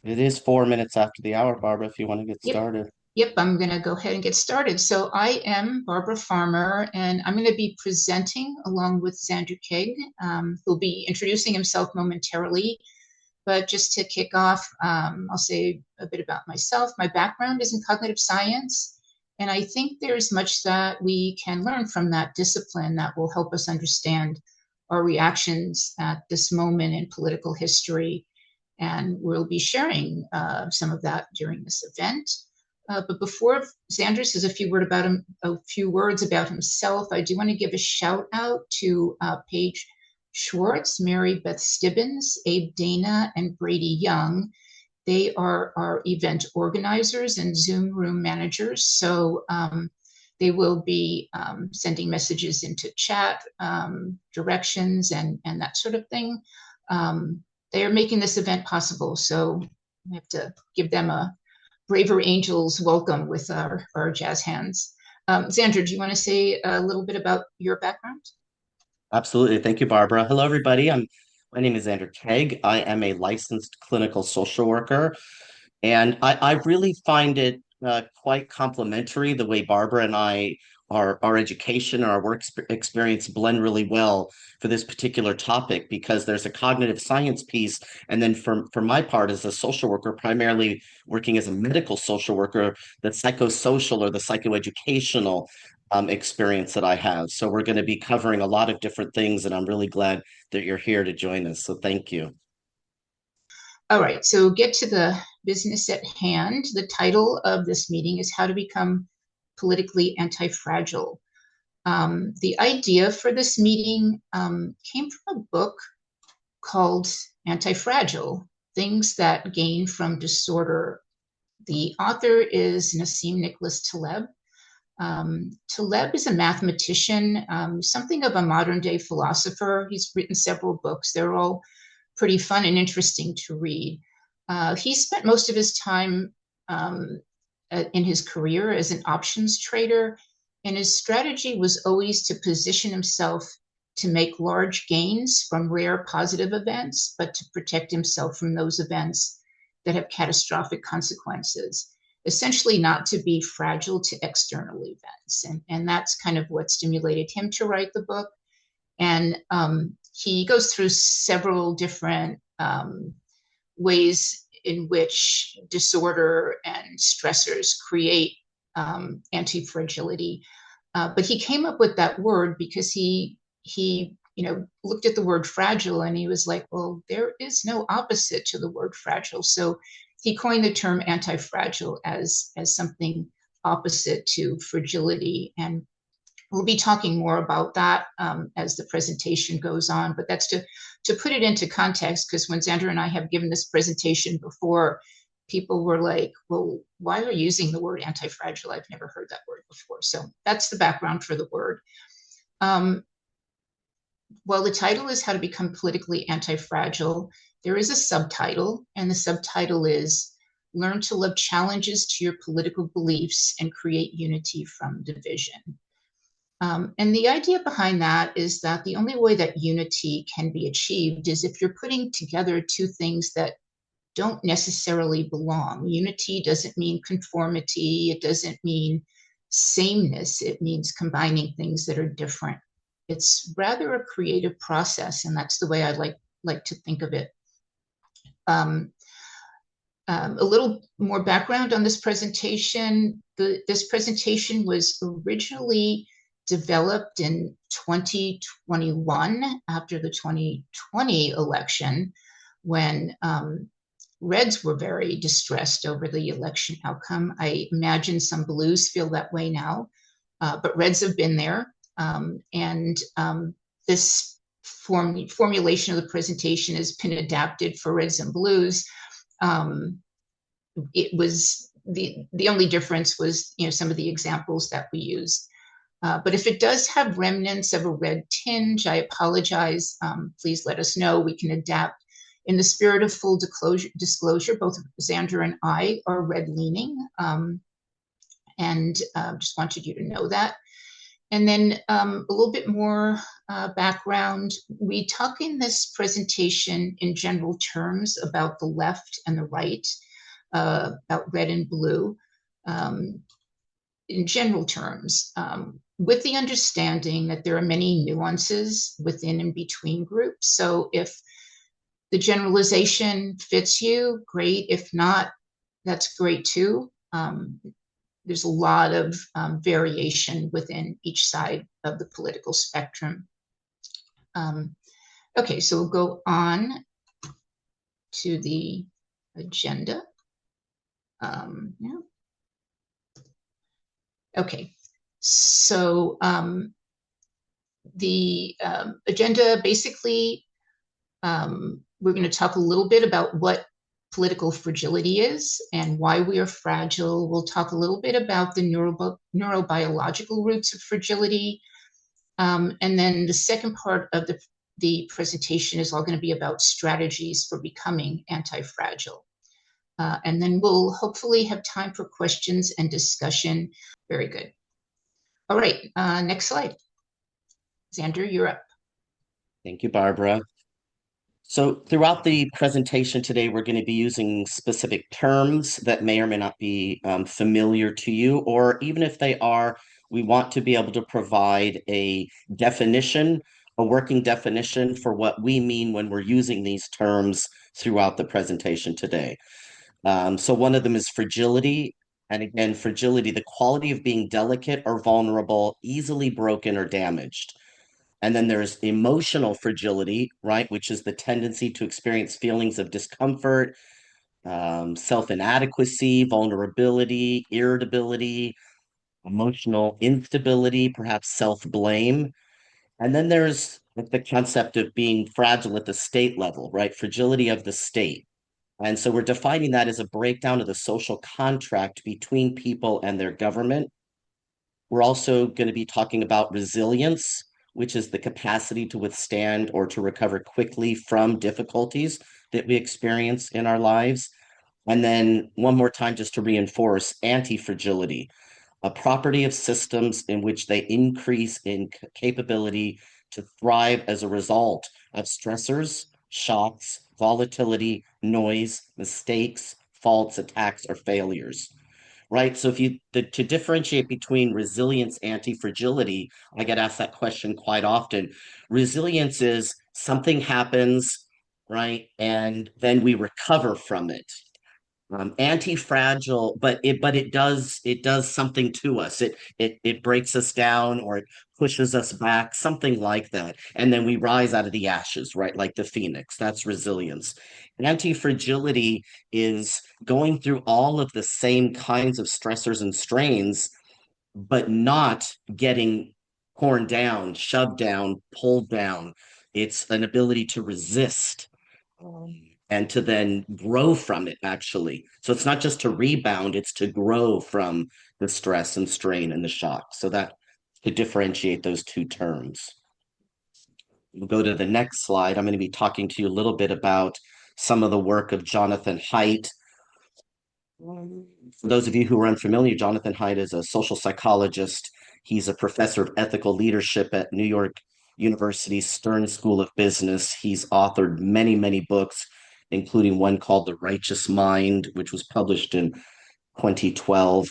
It is 4 minutes after the hour, Barbara, if you want to get Yep, started. yep, I'm going to go ahead and get started. So I am Barbara Farmer, and I'm going to be presenting along with Zander Keig, who'll be introducing himself momentarily. But just to kick off, I'll say a bit about myself. My background is in cognitive science, and I think there's much that we can learn from that discipline that will help us understand our reactions at this moment in political history. And we'll be sharing some of that during this event. But before Xander says a few words about himself, I do want to give a shout out to Paige Schwartz, Mary Beth Stibbins, Abe Dana, and Brady Young. They are our event organizers and Zoom room managers. So they will be sending messages into chat, directions, and that sort of thing. They are making this event possible. So I have to give them a Braver Angels welcome with our jazz hands. Xander, do you want to say a little bit about your background? Absolutely. Thank you, Barbara. Hello, everybody. My name is Zander Keig. I am a licensed clinical social worker, and I really find it quite complementary the way Barbara and I, our education and our experience blend really well for this particular topic because there's a cognitive science piece. And then for my part as a social worker, primarily working as a medical social worker, the psychosocial or the psychoeducational experience that I have. So we're going to be covering a lot of different things, and I'm really glad that you're here to join us. So thank you. All right, so get to the business at hand. The title of this meeting is How to Become Politically Anti-Fragile. The idea for this meeting came from a book called Anti-Fragile, Things That Gain from Disorder. The author is Nassim Nicholas Taleb. Taleb is a mathematician, something of a modern day philosopher. He's written several books. They're all pretty fun and interesting to read. He spent most of his time in his career as an options trader, and his strategy was always to position himself to make large gains from rare positive events, but to protect himself from those events that have catastrophic consequences. Essentially, not to be fragile to external events. And that's kind of what stimulated him to write the book. And he goes through several different ways in which disorder and stressors create anti-fragility. But he came up with that word because he looked at the word fragile and he was like, well, there is no opposite to the word fragile. So he coined the term anti-fragile as something opposite to fragility. And we'll be talking more about that as the presentation goes on, but that's to put it into context, because when Xander and I have given this presentation before, people were like, well, why are you using the word anti-fragile? I've never heard that word before. So that's the background for the word. Well, the title is How to Become Politically Anti-Fragile. There is a subtitle, and the subtitle is Learn to Love Challenges to Your Political Beliefs and Create Unity from Division. And the idea behind that is that the only way that unity can be achieved is if you're putting together two things that don't necessarily belong. Unity doesn't mean conformity, it doesn't mean sameness, it means combining things that are different. It's rather a creative process, and that's the way I like to think of it. A little more background on this presentation. This presentation was originally developed in 2021 after the 2020 election when Reds were very distressed over the election outcome. I imagine some Blues feel that way now, but Reds have been there. And this formulation of the presentation has been adapted for Reds and Blues. It was the only difference was some of the examples that we used. But if it does have remnants of a red tinge, I apologize. Please let us know. We can adapt. In the spirit of full disclosure, both Xander and I are red leaning, and just wanted you to know that. And then a little bit more background. We talk in this presentation in general terms about the left and the right, about red and blue, um, in general terms, with the understanding that there are many nuances within and between groups. So if the generalization fits you, great. If not, that's great too. There's a lot of variation within each side of the political spectrum. Okay, so we'll go on to the agenda. Yeah. Okay, so the agenda basically, we're going to talk a little bit about what political fragility is and why we are fragile. We'll talk a little bit about the neurobiological roots of fragility. And then the second part of the presentation is all going to be about strategies for becoming anti-fragile. And then we'll hopefully have time for questions and discussion. Very good. All right, next slide. Zander, you're up. Thank you, Barbara. So throughout the presentation today, we're going to be using specific terms that may or may not be familiar to you, or even if they are, we want to be able to provide a definition, a working definition for what we mean when we're using these terms throughout the presentation today. So one of them is fragility. And again, fragility, the quality of being delicate or vulnerable, easily broken or damaged. And then there's emotional fragility, right, which is the tendency to experience feelings of discomfort, self-inadequacy, vulnerability, irritability, emotional instability, perhaps self-blame. And then there's the concept of being fragile at the state level, right? Fragility of the state. And so we're defining that as a breakdown of the social contract between people and their government. We're also going to be talking about resilience, which is the capacity to withstand or to recover quickly from difficulties that we experience in our lives. And then one more time, just to reinforce anti-fragility, a property of systems in which they increase in capability to thrive as a result of stressors, shocks, volatility, noise, mistakes, faults, attacks, or failures. Right. So if to differentiate between resilience, anti-fragility, I get asked that question quite often. Resilience is something happens, right? And then we recover from it. Anti-fragile, but it does something to us. It breaks us down or it pushes us back, something like that. And then we rise out of the ashes, right? Like the phoenix. That's resilience. Anti-fragility is going through all of the same kinds of stressors and strains, but not getting torn down, shoved down, pulled down. It's an ability to resist, and to then grow from it, actually. So it's not just to rebound, it's to grow from the stress and strain and the shock. So that to differentiate those two terms. We'll go to the next slide. I'm going to be talking to you a little bit about some of the work of Jonathan Haidt. For those of you who are unfamiliar, Jonathan Haidt is a social psychologist. He's a professor of ethical leadership at New York University's Stern School of Business. He's authored many, many books, including one called The Righteous Mind, which was published in 2012.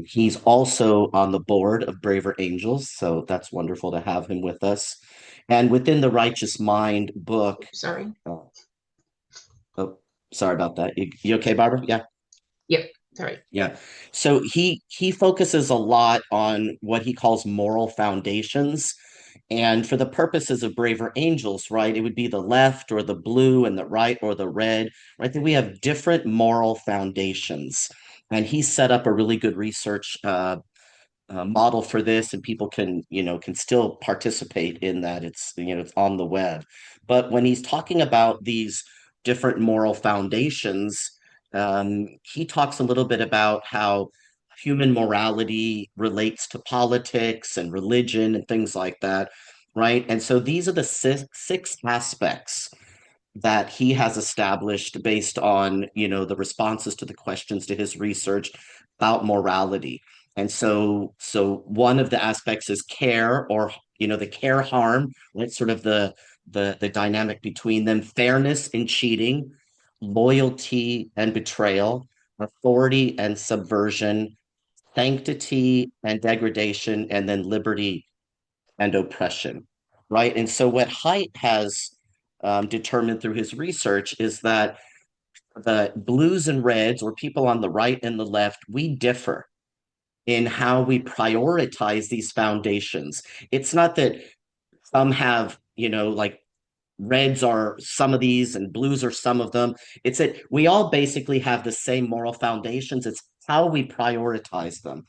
He's also on the board of Braver Angels, so that's wonderful to have him with us. And within the Righteous Mind book, Sorry. oh, sorry about that. You okay, Barbara? Yeah. Yep. Sorry. Yeah. So he focuses a lot on what he calls moral foundations. And for the purposes of Braver Angels, right, it would be the left or the blue and the right or the red, right? That we have different moral foundations. And he set up a really good research model for this, and people can still participate in that. It's on the web. But when he's talking about these different moral foundations, he talks a little bit about how human morality relates to politics and religion and things like that, right? And so these are the six aspects that he has established based on the responses to the questions to his research about morality. And so one of the aspects is care, or the care harm, right? Sort of the dynamic between them, fairness and cheating, loyalty and betrayal, authority and subversion, sanctity and degradation, and then liberty and oppression, right? And so what Haidt has determined through his research is that the blues and reds, or people on the right and the left, we differ in how we prioritize these foundations. It's not that some have, like reds are some of these and blues are some of them. It's that we all basically have the same moral foundations. It's how we prioritize them,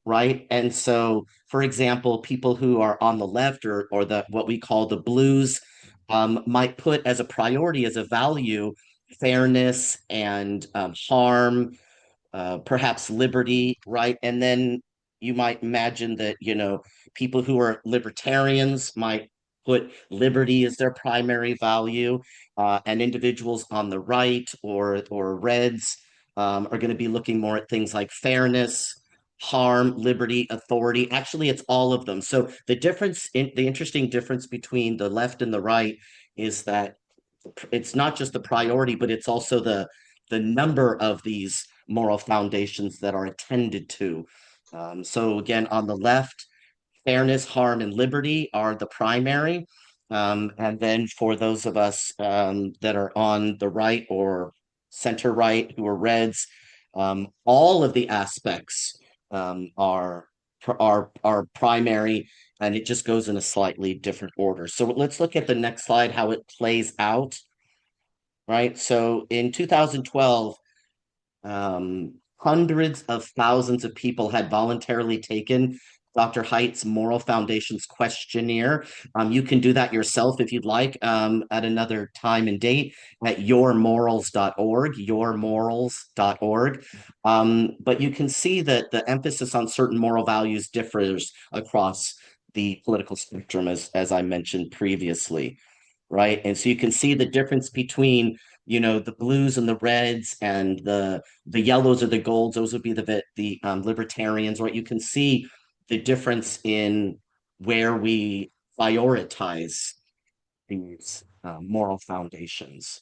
right? And so, for example, people who are on the left, or the what we call the blues, might put as a priority, as a value, fairness and harm, perhaps liberty, right? And then you might imagine that, people who are libertarians might put liberty as their primary value, and individuals on the right, or reds, are going to be looking more at things like fairness, harm, liberty, authority. Actually, it's all of them. So the interesting difference between the left and the right is that it's not just the priority, but it's also the number of these moral foundations that are attended to. So again, on the left, fairness, harm, and liberty are the primary. And then for those of us that are on the right or center right, who are reds, all of the aspects are primary, and it just goes in a slightly different order. So let's look at the next slide, how it plays out, right? So in 2012, hundreds of thousands of people had voluntarily taken Dr. Haidt's Moral Foundations questionnaire. You can do that yourself if you'd like, at another time and date, at yourmorals.org. But you can see that the emphasis on certain moral values differs across the political spectrum, as I mentioned previously, right? And so you can see the difference between, the blues and the reds, and the yellows or the golds. Those would be the libertarians, right? You can see the difference in where we prioritize these moral foundations,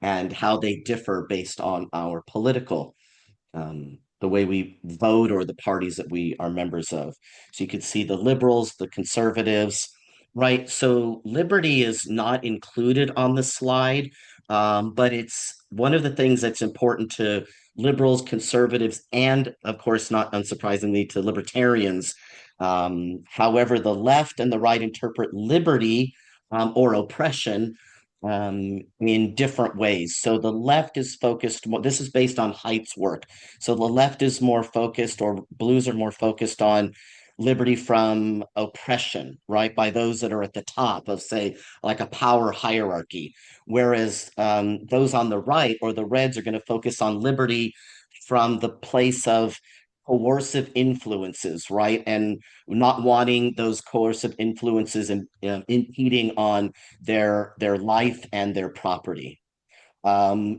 and how they differ based on our political, the way we vote, or the parties that we are members of. So you can see the liberals, the conservatives, right? So liberty is not included on the slide, but it's one of the things that's important to liberals, conservatives, and of course, not unsurprisingly, to libertarians. However, the left and the right interpret liberty, or oppression, in different ways. So the left is focused more, this is based on Haidt's work. So the left is more focused, or blues are more focused on liberty from oppression, right? By those that are at the top of, say, like a power hierarchy. Whereas those on the right, or the reds, are going to focus on liberty from the place of coercive influences, right? And not wanting those coercive influences and impeding on their life and their property.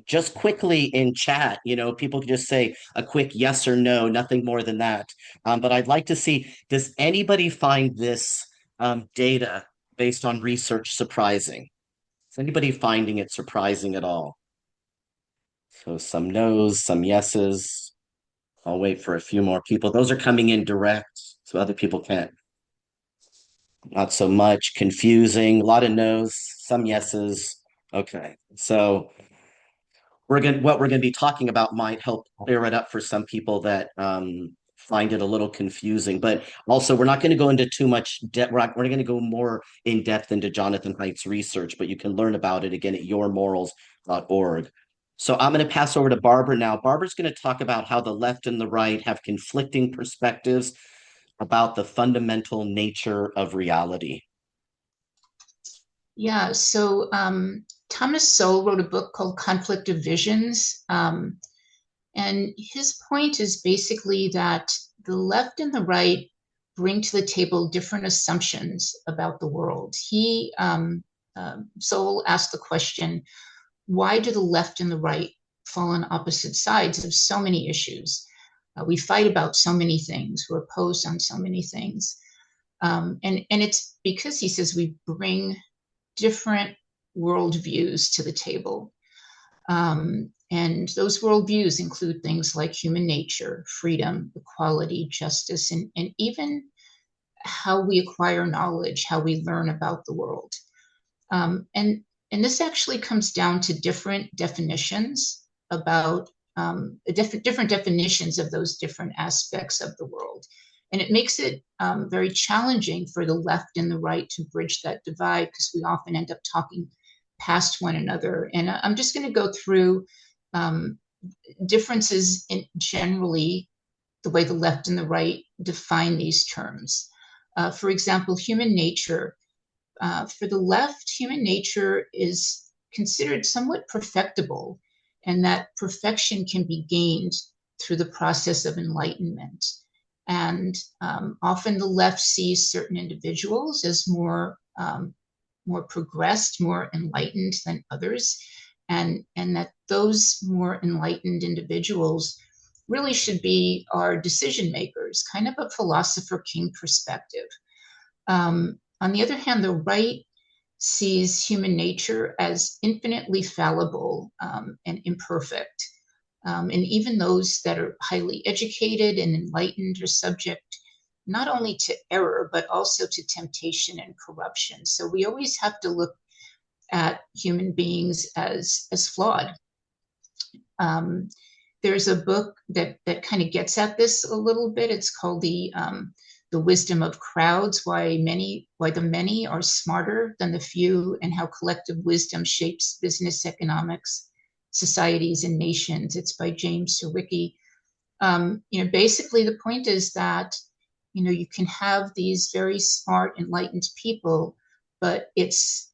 Just quickly in chat, people can just say a quick yes or no, nothing more than that. But I'd like to see, does anybody find this data based on research surprising? Is anybody finding it surprising at all? So some no's, some yeses. I'll wait for a few more people. Those are coming in direct, so other people can't. Not so much. Confusing. A lot of no's, some yeses. Okay. So what we're gonna be talking about might help clear it up for some people that find it a little confusing. But also, we're not going to go into too much depth. We're going to go more in depth into Jonathan Haidt's research, but you can learn about it again at yourmorals.org. So I'm going to pass over to Barbara now. Barbara's going to talk about how the left and the right have conflicting perspectives about the fundamental nature of reality. Yeah, so Thomas Sowell wrote a book called Conflict of Visions. And his point is basically that the left and the right bring to the table different assumptions about the world. Sowell asked the question, why do the left and the right fall on opposite sides of so many issues? We fight about so many things. We're opposed on so many things. And it's because he says we bring different worldviews to the table. And those worldviews include things like human nature, freedom, equality, justice, and even how we acquire knowledge, how we learn about the world. And this actually comes down to different definitions about different definitions of those different aspects of the world. And it makes it very challenging for the left and the right to bridge that divide because we often end up talking past one another. And I'm just going to go through differences in generally the way the left and the right define these terms. For example, human nature. For the left, human nature is considered somewhat perfectible, and that perfection can be gained through the process of enlightenment. And often the left sees certain individuals as more progressed, more enlightened than others, and that those more enlightened individuals really should be our decision makers, kind of a philosopher king perspective. On the other hand, the right sees human nature as infinitely fallible and imperfect. And even those that are highly educated and enlightened are subject not only to error, but also to temptation and corruption. So we always have to look at human beings as flawed. There's a book that kind of gets at this a little bit. It's called the Wisdom of Crowds, why the many are smarter than the few, and how collective wisdom shapes business, economics, societies, and nations. It's by James Surowiecki. Basically the point is that, you can have these very smart, enlightened people, but it's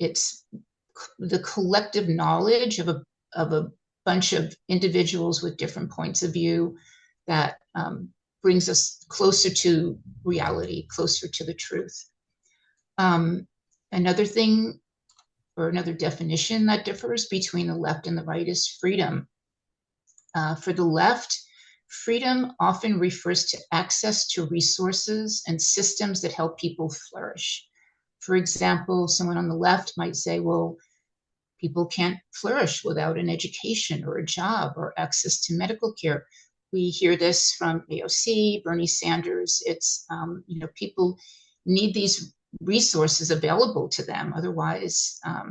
the collective knowledge of a bunch of individuals with different points of view that brings us closer to reality, closer to the truth. Another thing, or another definition that differs between the left and the right, is freedom. For the left, freedom often refers to access to resources and systems that help people flourish. For example, someone on the left might say, well, people can't flourish without an education or a job or access to medical care. We hear this from AOC, Bernie Sanders. It's, people need these resources available to them. Otherwise, how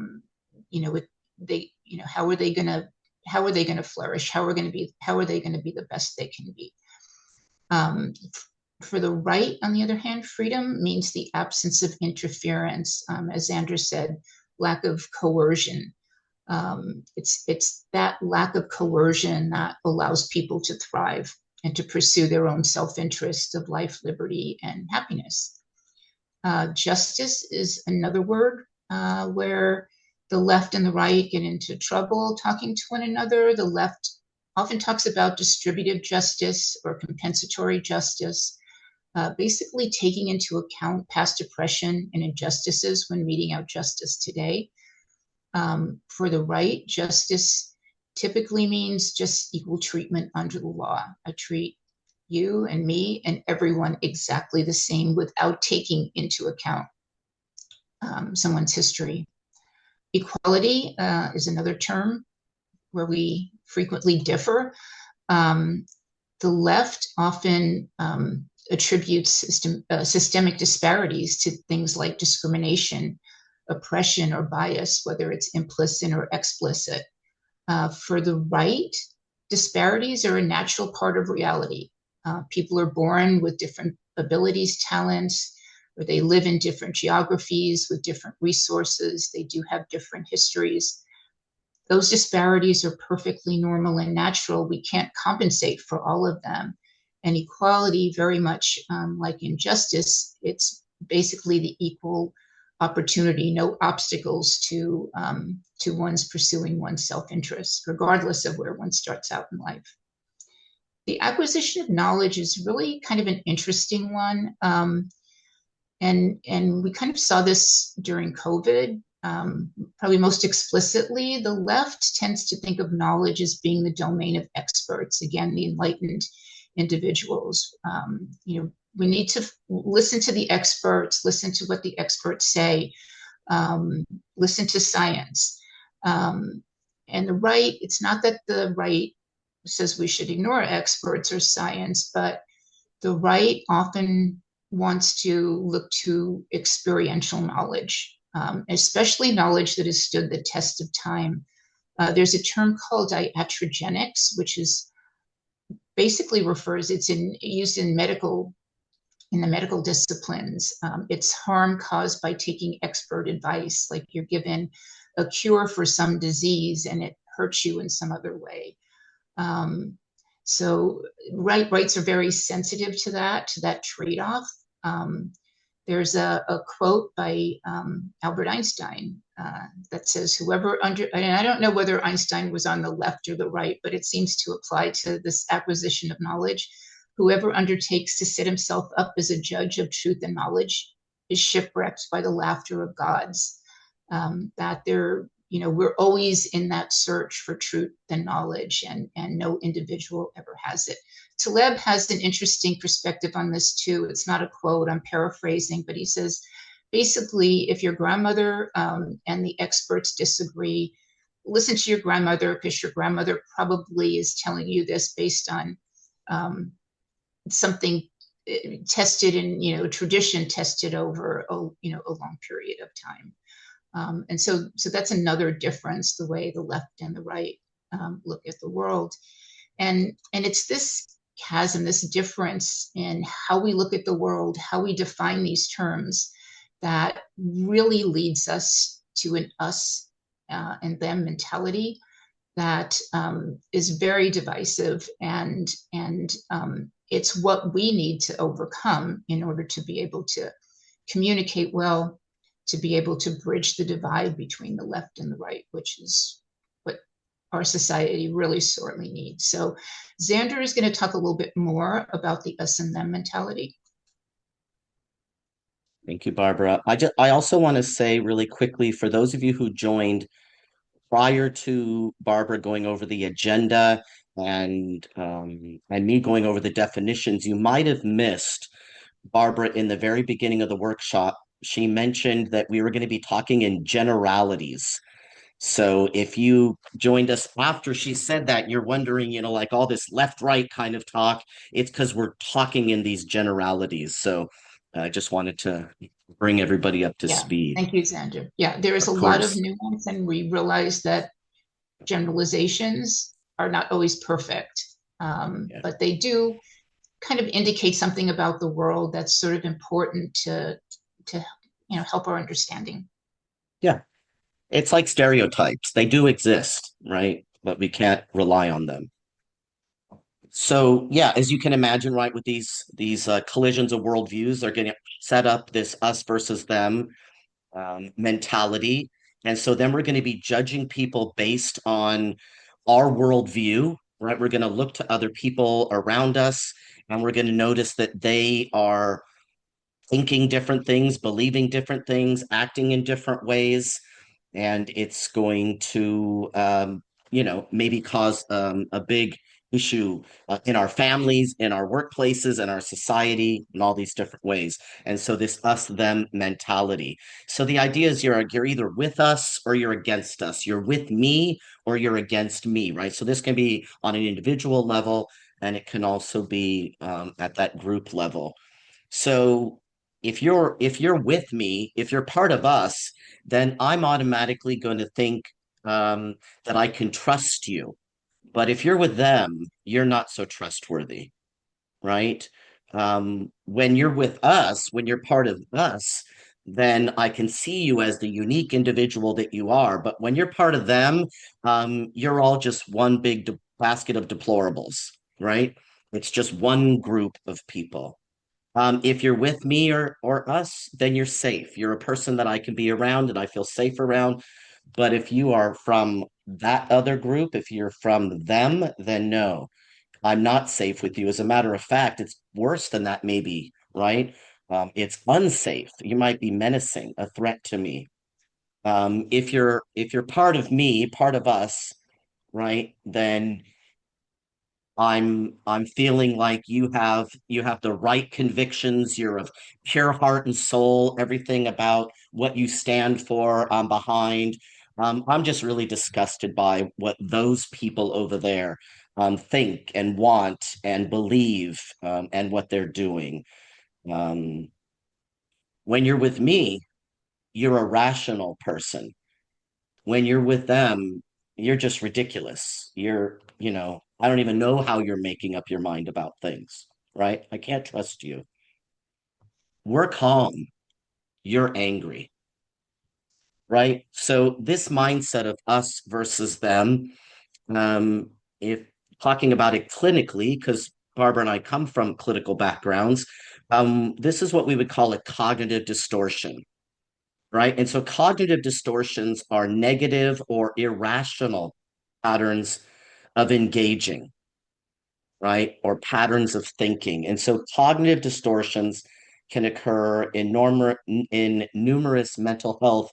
are they going to flourish? How are they going to be the best they can be? For the right, on the other hand, freedom means the absence of interference, as Zander said, lack of coercion. It's that lack of coercion that allows people to thrive and to pursue their own self-interest of life, liberty, and happiness. Justice is another word where the left and the right get into trouble talking to one another. The left often talks about distributive justice or compensatory justice, basically taking into account past oppression and injustices when meting out justice today. For the right, justice typically means just equal treatment under the law. I treat you and me and everyone exactly the same without taking into account someone's history. Equality is another term where we frequently differ. The left often attributes systemic disparities to things like discrimination, oppression, or bias, whether it's implicit or explicit. For the right, disparities are a natural part of reality. People are born with different abilities, talents, or they live in different geographies with different resources. They do have different histories. Those disparities are perfectly normal and natural. We can't compensate for all of them. And equality, very much like injustice, it's basically the equal opportunity, no obstacles to one's pursuing one's self-interest, regardless of where one starts out in life. The acquisition of knowledge is really kind of an interesting one. And we kind of saw this during COVID. Probably most explicitly, the left tends to think of knowledge as being the domain of experts, again, the enlightened individuals. We need to listen to the experts, listen to what the experts say, listen to science. And the right, it's not that the right says we should ignore experts or science, but the right often wants to look to experiential knowledge, especially knowledge that has stood the test of time. There's a term called iatrogenics, which is basically refers, used in the medical disciplines. It's harm caused by taking expert advice, like you're given a cure for some disease and it hurts you in some other way. So rights are very sensitive to that trade-off. There's a quote by Albert Einstein that says, and I don't know whether Einstein was on the left or the right, but it seems to apply to this acquisition of knowledge. Whoever undertakes to set himself up as a judge of truth and knowledge is shipwrecked by the laughter of gods. We're always in that search for truth and knowledge, and no individual ever has it. Taleb has an interesting perspective on this too. It's not a quote, I'm paraphrasing, but he says, basically, if your grandmother and the experts disagree, listen to your grandmother, because your grandmother probably is telling you this based on something tested in, tradition tested over a long period of time. And so that's another difference, the way the left and the right look at the world. And it's this chasm, this difference in how we look at the world, how we define these terms, that really leads us to an us and them mentality that is very divisive, and it's what we need to overcome in order to be able to communicate well, to be able to bridge the divide between the left and the right, which is what our society really sorely needs. So Zander is going to talk a little bit more about the us and them mentality. Thank you, Barbara. I also want to say really quickly, for those of you who joined prior to Barbara going over the agenda and me going over the definitions, you might have missed Barbara in the very beginning of the workshop. She mentioned that we were going to be talking in generalities. So if you joined us after she said that, you're wondering, like all this left-right kind of talk, it's because we're talking in these generalities. So I just wanted to bring everybody up to Yeah, speed. thank you, Zander. Yeah, there is a Of lot of course. nuance, and we realize that generalizations are not always perfect, Yeah. but they do kind of indicate something about the world that's sort of important to help our understanding. Yeah. It's like stereotypes. They do exist, right? But we can't rely on them. So yeah, as you can imagine, right, with these collisions of worldviews, they're going to set up this us versus them mentality. And so then we're going to be judging people based on our worldview, right? We're going to look to other people around us, and we're going to notice that they are thinking different things, believing different things, acting in different ways, and it's going to maybe cause a big issue in our families, in our workplaces, in our society, in all these different ways. And so this us them mentality. So the idea is you're either with us or you're against us. You're with me or you're against me, right? So this can be on an individual level, and it can also be at that group level. So if you're with me, if you're part of us, then I'm automatically going to think that I can trust you. But if you're with them, you're not so trustworthy, right? When you're with us, when you're part of us, then I can see you as the unique individual that you are. But when you're part of them, you're all just one big basket of deplorables, right? It's just one group of people. If you're with me or us, then you're safe. You're a person that I can be around and I feel safe around. But if you are from that other group, if you're from them, then no, I'm not safe with you. As a matter of fact, it's worse than that, maybe, right? It's unsafe. You might be menacing, a threat to me. If you're part of me, part of us, right, then I'm feeling like you have the right convictions, you're of pure heart and soul, everything about what you stand for, I'm behind. I'm just really disgusted by what those people over there think and want and believe, and what they're doing. Um, when you're with me, you're a rational person. When you're with them, you're just ridiculous. I don't even know how you're making up your mind about things, right? I can't trust you. We're calm. You're angry, right? So this mindset of us versus them, if talking about it clinically, because Barbara and I come from clinical backgrounds, this is what we would call a cognitive distortion, right? And so cognitive distortions are negative or irrational patterns of engaging, right? Or patterns of thinking. And so cognitive distortions can occur in numerous mental health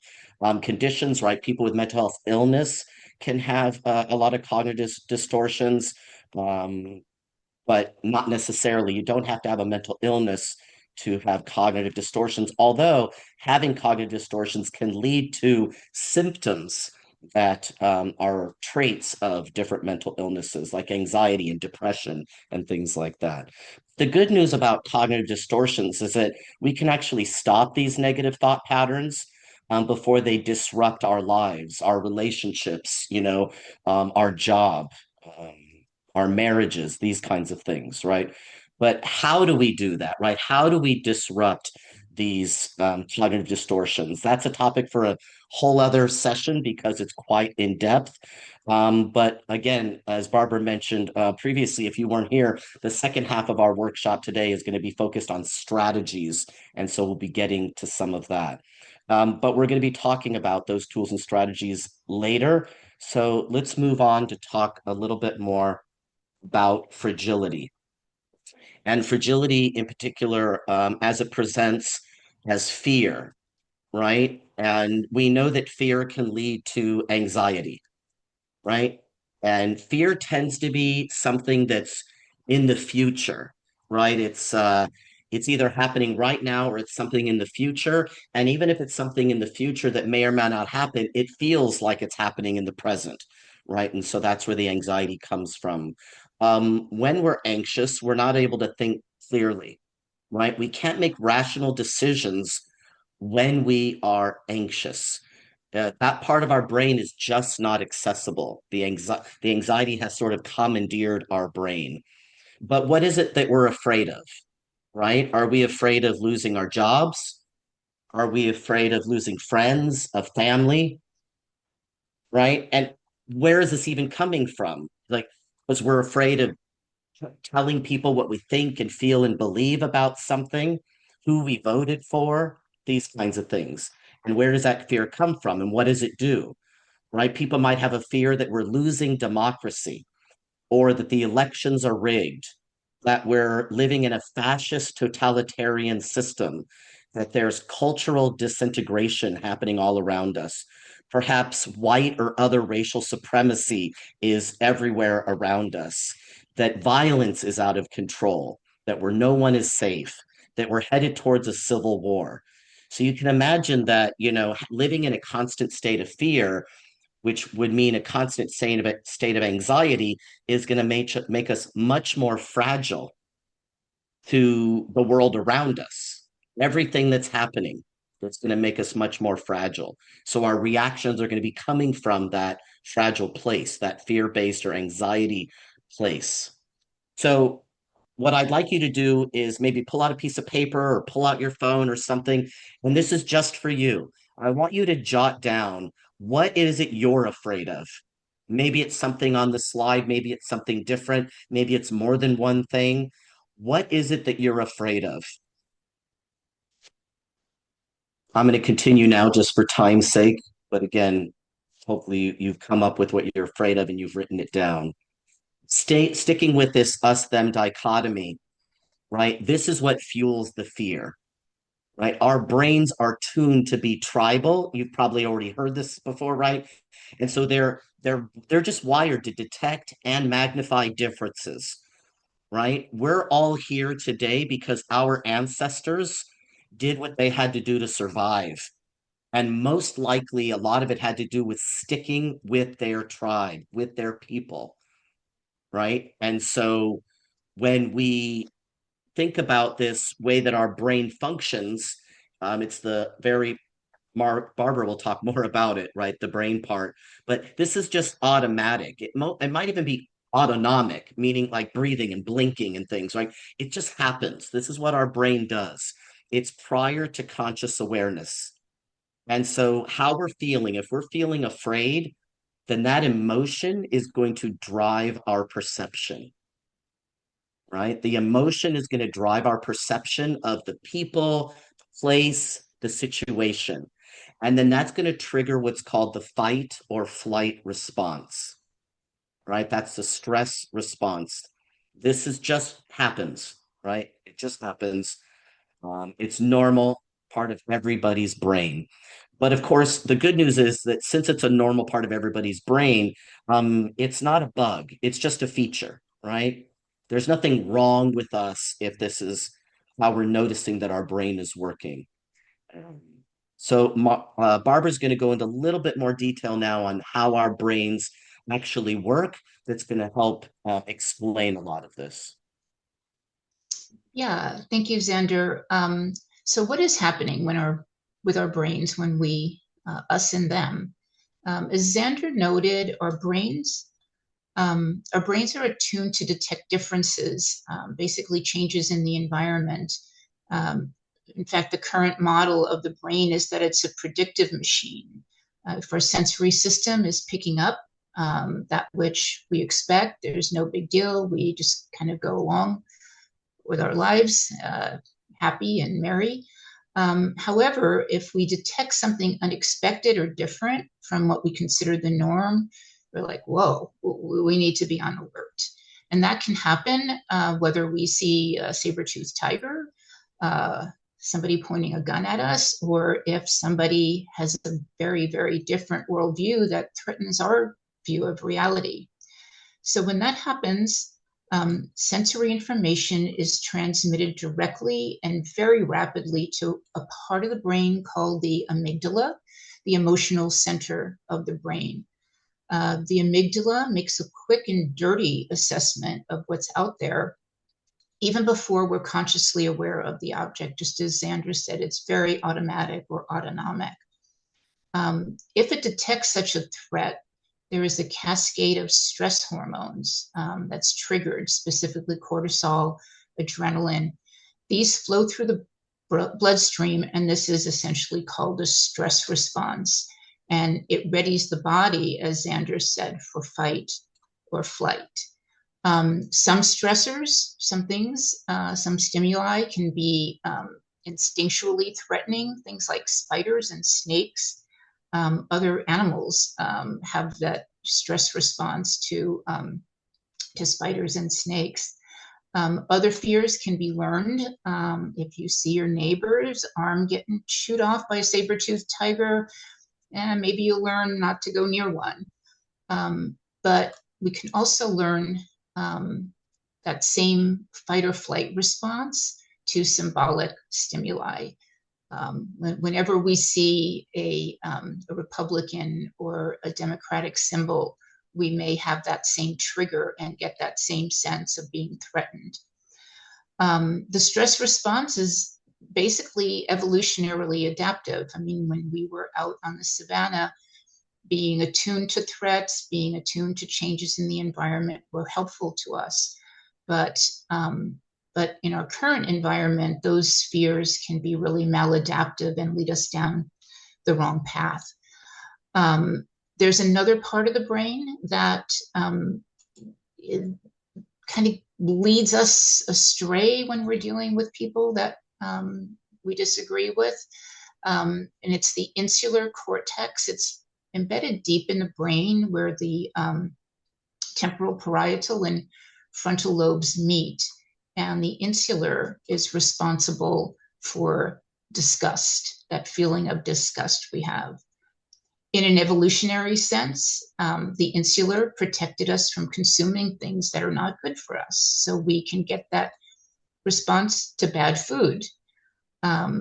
conditions, right? People with mental health illness can have a lot of cognitive distortions. Um, but not necessarily. You don't have to have a mental illness to have cognitive distortions, although having cognitive distortions can lead to symptoms that are traits of different mental illnesses, like anxiety and depression and things like that. The good news about cognitive distortions is that we can actually stop these negative thought patterns before they disrupt our lives, our relationships, our job. Um, our marriages, these kinds of things, right? But how do we do that, right? How do we disrupt these cognitive distortions? That's a topic for a whole other session because it's quite in depth. But again, as Barbara mentioned previously, if you weren't here, the second half of our workshop today is going to be focused on strategies. And so we'll be getting to some of that. But we're going to be talking about those tools and strategies later. So let's move on to talk a little bit more about fragility, and fragility in particular, as it presents as fear, right? And we know that fear can lead to anxiety, right? And fear tends to be something that's in the future, right? It's either happening right now or it's something in the future. And even if it's something in the future that may or may not happen, it feels like it's happening in the present, right? And so that's where the anxiety comes from. When we're anxious, we're not able to think clearly, right? We can't make rational decisions when we are anxious. That part of our brain is just not accessible. The anxiety has sort of commandeered our brain. But what is it that we're afraid of, right? Are we afraid of losing our jobs? Are we afraid of losing friends, of family, right? And where is this even coming from? Like, because we're afraid of telling people what we think and feel and believe about something, who we voted for, these kinds of things. And where does that fear come from? And what does it do? Right? People might have a fear that we're losing democracy or that the elections are rigged, that we're living in a fascist totalitarian system, that there's cultural disintegration happening all around us. Perhaps white or other racial supremacy is everywhere around us, that violence is out of control, that where no one is safe, that we're headed towards a civil war. So you can imagine that, living in a constant state of fear, which would mean a constant state of anxiety, is going to make us much more fragile to the world around us. Everything that's happening, that's going to make us much more fragile. So our reactions are going to be coming from that fragile place, that fear-based or anxiety place. So what I'd like you to do is maybe pull out a piece of paper or pull out your phone or something, and this is just for you. I want you to jot down, what is it you're afraid of? Maybe it's something on the slide, maybe it's something different, maybe it's more than one thing. What is it that you're afraid of? I'm going to continue now just for time's sake, but again, hopefully you've come up with what you're afraid of and you've written it down. Sticking with this us them dichotomy, right? This is what fuels the fear, right? Our brains are tuned to be tribal. You've probably already heard this before, right? And so they're just wired to detect and magnify differences, right? We're all here today because our ancestors did what they had to do to survive. And most likely, a lot of it had to do with sticking with their tribe, with their people, right? And so when we think about this way that our brain functions, it's the very Barbara will talk more about it, right? The brain part, but this is just automatic. It might even be autonomic, meaning like breathing and blinking and things, right? It just happens. This is what our brain does. It's prior to conscious awareness. And so, how we're feeling, if we're feeling afraid, then that emotion is going to drive our perception, right? The emotion is going to drive our perception of the people, the place, the situation. And then that's going to trigger what's called the fight or flight response, right? That's the stress response. This is just happens, right? It just happens. It's normal, part of everybody's brain. But of course, the good news is that since it's a normal part of everybody's brain, it's not a bug. It's just a feature, right? There's nothing wrong with us if this is how we're noticing that our brain is working. So Barbara's going to go into a little bit more detail now on how our brains actually work. That's going to help explain a lot of this. Yeah, thank you, Zander. So what is happening with our brains when we us and them? As Zander noted, our brains are attuned to detect differences, basically changes in the environment. Um, in fact, the current model of the brain is that it's a predictive machine. If our sensory system is picking up that which we expect, there's no big deal. We just kind of go along with our lives, happy and merry. However, if we detect something unexpected or different from what we consider the norm, we're like, whoa, we need to be on alert. And that can happen whether we see a saber-toothed tiger, somebody pointing a gun at us, or if somebody has a very, very different worldview that threatens our view of reality. So when that happens, sensory information is transmitted directly and very rapidly to a part of the brain called the amygdala, the emotional center of the brain. The amygdala makes a quick and dirty assessment of what's out there, even before we're consciously aware of the object. Just as Zander said, it's very automatic or autonomic. If it detects such a threat, there is a cascade of stress hormones that's triggered, specifically cortisol, adrenaline. These flow through the bloodstream, and this is essentially called a stress response. And it readies the body, as Zander said, for fight or flight. Some stressors, some things, some stimuli can be instinctually threatening, things like spiders and snakes. Other animals have that stress response to spiders and snakes. Other fears can be learned. If you see your neighbor's arm getting chewed off by a saber-toothed tiger, and maybe you'll learn not to go near one. But we can also learn that same fight or flight response to symbolic stimuli. Whenever we see a Republican or a Democratic symbol, we may have that same trigger and get that same sense of being threatened. The stress response is basically evolutionarily adaptive. I mean, when we were out on the savannah, being attuned to threats, being attuned to changes in the environment were helpful to us. But in our current environment, those fears can be really maladaptive and lead us down the wrong path. There's another part of the brain that kind of leads us astray when we're dealing with people that we disagree with. And it's the insular cortex. It's embedded deep in the brain where the temporal parietal and frontal lobes meet. And the insular is responsible for disgust, that feeling of disgust we have. In an evolutionary sense, the insular protected us from consuming things that are not good for us. So we can get that response to bad food.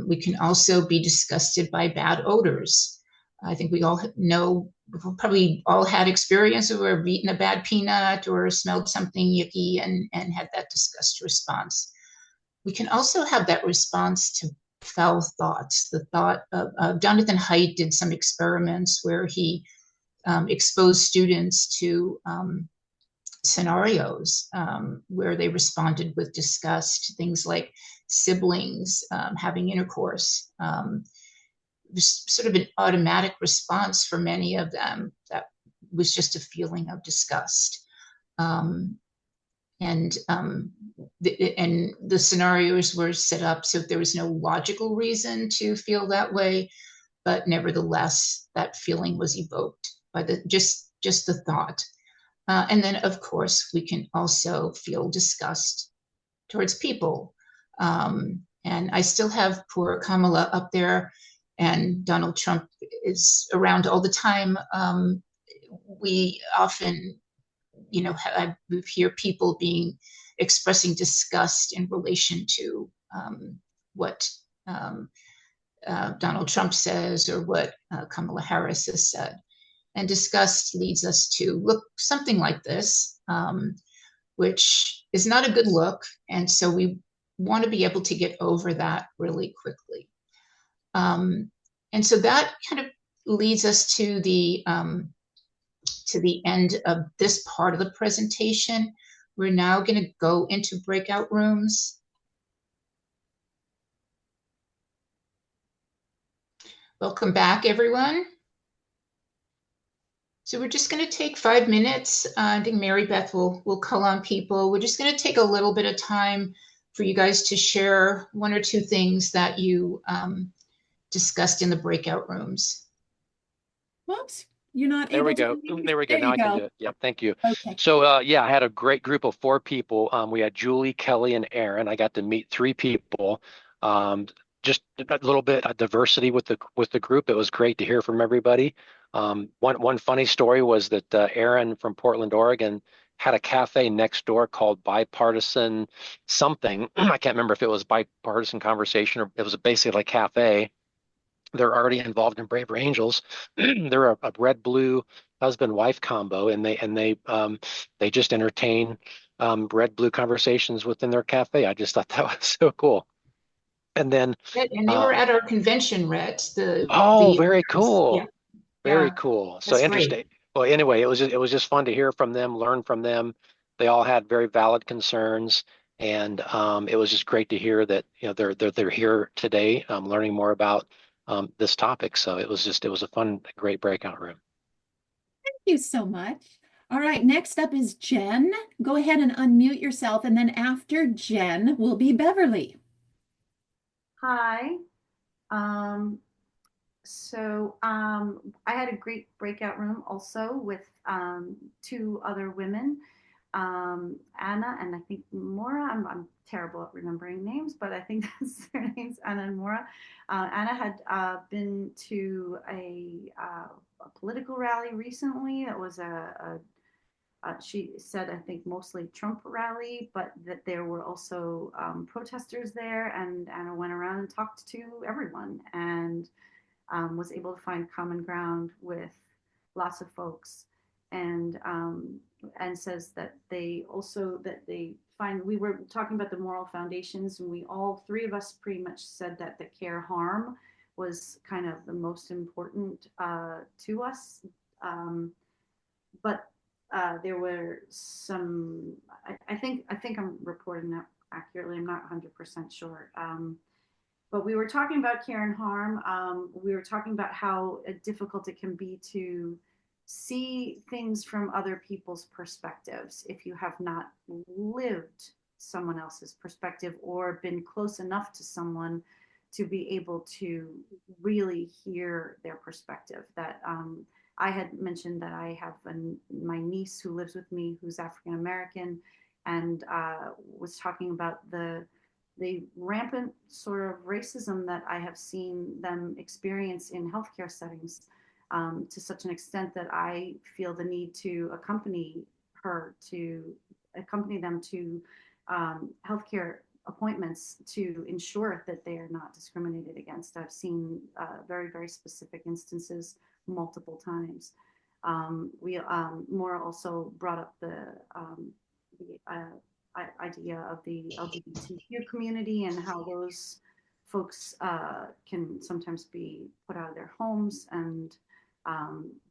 We can also be disgusted by bad odors. I think we all know, we've probably all had experience where we've eaten a bad peanut or smelled something yucky and had that disgust response. We can also have that response to foul thoughts. The thought of Jonathan Haidt did some experiments where he exposed students to scenarios where they responded with disgust, things like siblings having intercourse. Sort of an automatic response for many of them that was just a feeling of disgust. And the scenarios were set up so there was no logical reason to feel that way, but nevertheless, that feeling was evoked by just the thought. And then, of course, we can also feel disgust towards people. And I still have poor Kamala up there, and Donald Trump is around all the time. We often, I hear people expressing disgust in relation to what Donald Trump says or what Kamala Harris has said. And disgust leads us to look something like this, which is not a good look. And so we want to be able to get over that really quickly. And so that kind of leads us to the end of this part of the presentation. We're now going to go into breakout rooms. Welcome back, everyone. So we're just going to take 5 minutes. I think Mary Beth will call on people. We're just going to take a little bit of time for you guys to share one or two things that you discussed in the breakout rooms. Whoops, you're not There able we to. go. There we go. There Now you I can go. do it. Yep. Thank you. Okay. So, yeah, I had a great group of 4 people. We had Julie, Kelly, and Aaron. I got to meet 3 people. Just a little bit of diversity with the group. It was great to hear from everybody. One funny story was that Aaron from Portland, Oregon, had a cafe next door called Bipartisan something. I can't remember if it was Bipartisan Conversation or it was basically a cafe. They're already involved in Braver Angels. They're a red-blue husband-wife combo, and they just entertain red-blue conversations within their cafe. I just thought that was so cool. And then, And they were at our convention, Rhett. Very cool. Yeah. Very cool. So That's interesting. great. Well, anyway, it was just fun to hear from them, learn from them. They all had very valid concerns, and it was just great to hear that they're here today, learning more about this topic. So it was a fun, great breakout room. Thank you so much. All right, next up is Jen. Go ahead and unmute yourself, and then after Jen will be Beverly. Hi. I had a great breakout room also with 2 other women, Anna and I think Maura. I'm terrible at remembering names, but I think that's their names, Anna and Maura. Anna had been to a political rally recently. That was she said, I think mostly Trump rally, but that there were also protesters there, and Anna went around and talked to everyone and was able to find common ground with lots of folks, and says that they find, we were talking about the moral foundations, and we all 3 of us pretty much said that the care harm was kind of the most important to us, but there were some, I think I'm reporting that accurately. I'm not 100% sure. But we were talking about care and harm. We were talking about how difficult it can be to see things from other people's perspectives if you have not lived someone else's perspective or been close enough to someone to be able to really hear their perspective. That I had mentioned that I have my niece who lives with me who's African American, and was talking about the the rampant sort of racism that I have seen them experience in healthcare settings, to such an extent that I feel the need to accompany them to healthcare appointments to ensure that they are not discriminated against. I've seen very, very specific instances multiple times. Maura also brought up the idea of the LGBTQ community and how those folks can sometimes be put out of their homes, and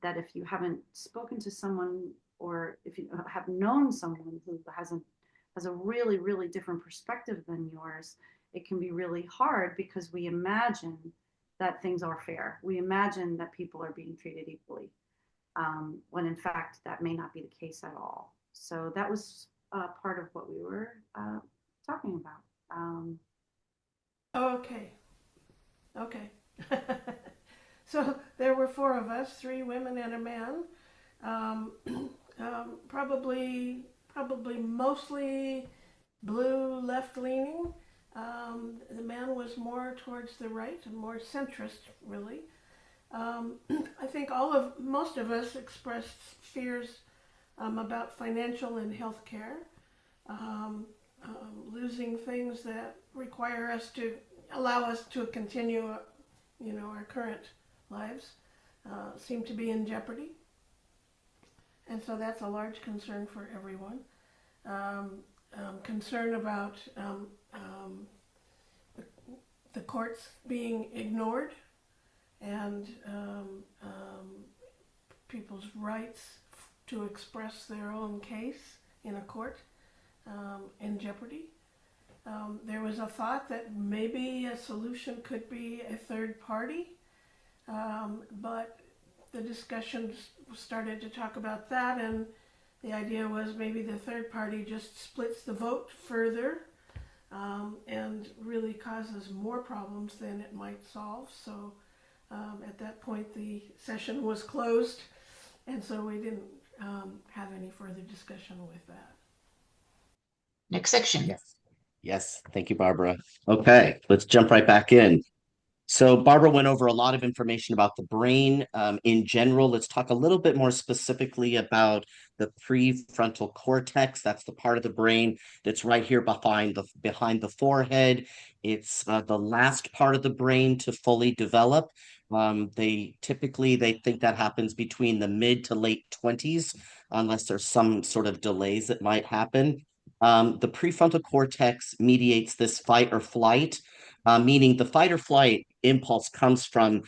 that if you haven't spoken to someone, or if you have known someone who has a really, really different perspective than yours, it can be really hard because we imagine that things are fair. We imagine that people are being treated equally, when in fact that may not be the case at all. So that was part of what we were talking about. Okay. Okay. So there were four of us, three women and a man. Probably mostly blue, left-leaning. The man was more towards the right and more centrist, really. I think most of us expressed fears about financial and healthcare, losing things that require us to allow us to continue, our current lives, seem to be in jeopardy. And so that's a large concern for everyone. Concern about the courts being ignored, and people's rights to express their own case in a court in jeopardy. There was a thought that maybe a solution could be a third party, but the discussions started to talk about that, and the idea was maybe the third party just splits the vote further, and really causes more problems than it might solve. So at that point the session was closed, and so we didn't have any further discussion with that. Next section. Yes. Yes. Thank you, Barbara. Okay, let's jump right back in. So Barbara went over a lot of information about the brain in general. Let's talk a little bit more specifically about the prefrontal cortex. That's the part of the brain that's right here behind the forehead. It's the last part of the brain to fully develop. They think that happens between the mid to late 20s, unless there's some sort of delays that might happen. The prefrontal cortex mediates this fight or flight, meaning the fight or flight impulse comes from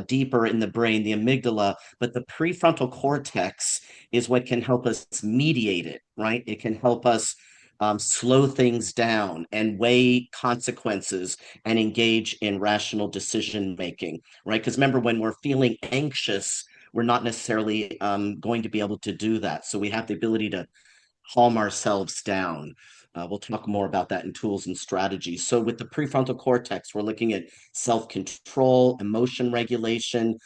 deeper in the brain, the amygdala, but the prefrontal cortex is what can help us mediate it, right? It can help us slow things down and weigh consequences and engage in rational decision making, right? Because remember, when we're feeling anxious, we're not necessarily going to be able to do that. So we have the ability to calm ourselves down. We'll talk more about that in tools and strategies. So with the prefrontal cortex, we're looking at self-control, emotion regulation,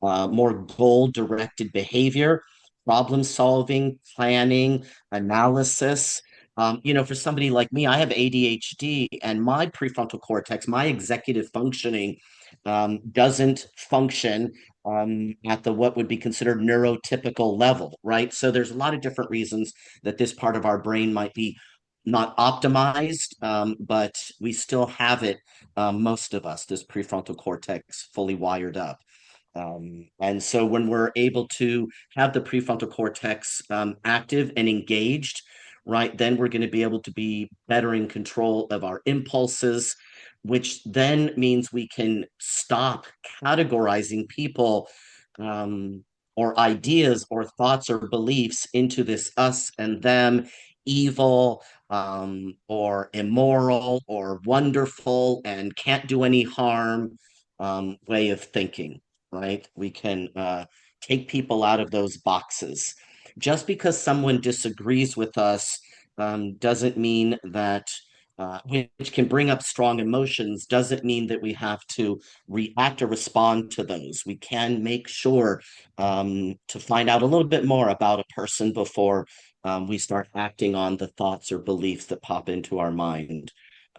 more goal-directed behavior, problem solving, planning, analysis. For somebody like me, I have ADHD, and my prefrontal cortex, my executive functioning, doesn't function at the what would be considered neurotypical level, right? So there's a lot of different reasons that this part of our brain might be not optimized, but we still have it, most of us, this prefrontal cortex fully wired up. And so when we're able to have the prefrontal cortex active and engaged, right, then we're going to be able to be better in control of our impulses, which then means we can stop categorizing people or ideas or thoughts or beliefs into this us and them, evil or immoral or wonderful and can't do any harm way of thinking, right? We can take people out of those boxes. Just because someone disagrees with us doesn't mean that, which can bring up strong emotions, doesn't mean that we have to react or respond to those. We can make sure to find out a little bit more about a person before we start acting on the thoughts or beliefs that pop into our mind.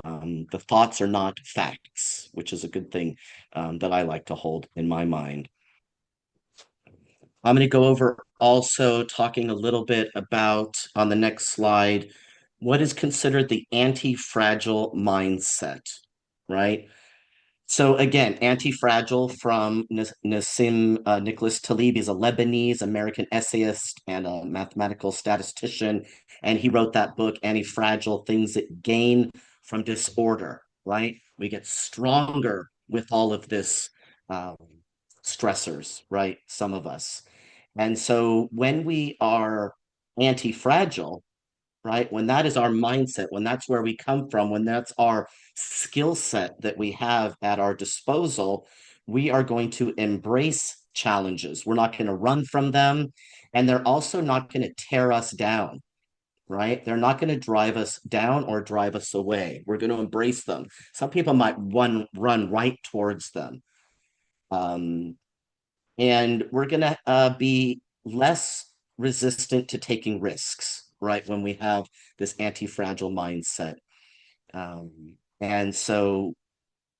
The thoughts are not facts, which is a good thing that I like to hold in my mind. I'm going to go over also talking a little bit about, on the next slide, what is considered the anti-fragile mindset, right? So again, Anti-Fragile from Nassim Nicholas Taleb is a Lebanese American essayist and a mathematical statistician, and he wrote that book, Anti-Fragile: Things That Gain from Disorder, right? We get stronger with all of this um, stressors, right? Some of us. And so when we are anti-fragile, right? When that is our mindset, when that's where we come from, when that's our skill set that we have at our disposal, we are going to embrace challenges. We're not going to run from them. And they're also not going to tear us down, right? They're not going to drive us down or drive us away. We're going to embrace them. Some people might run right towards them. Um, and we're going to be less resistant to taking risks, right? When we have this anti-fragile mindset. And so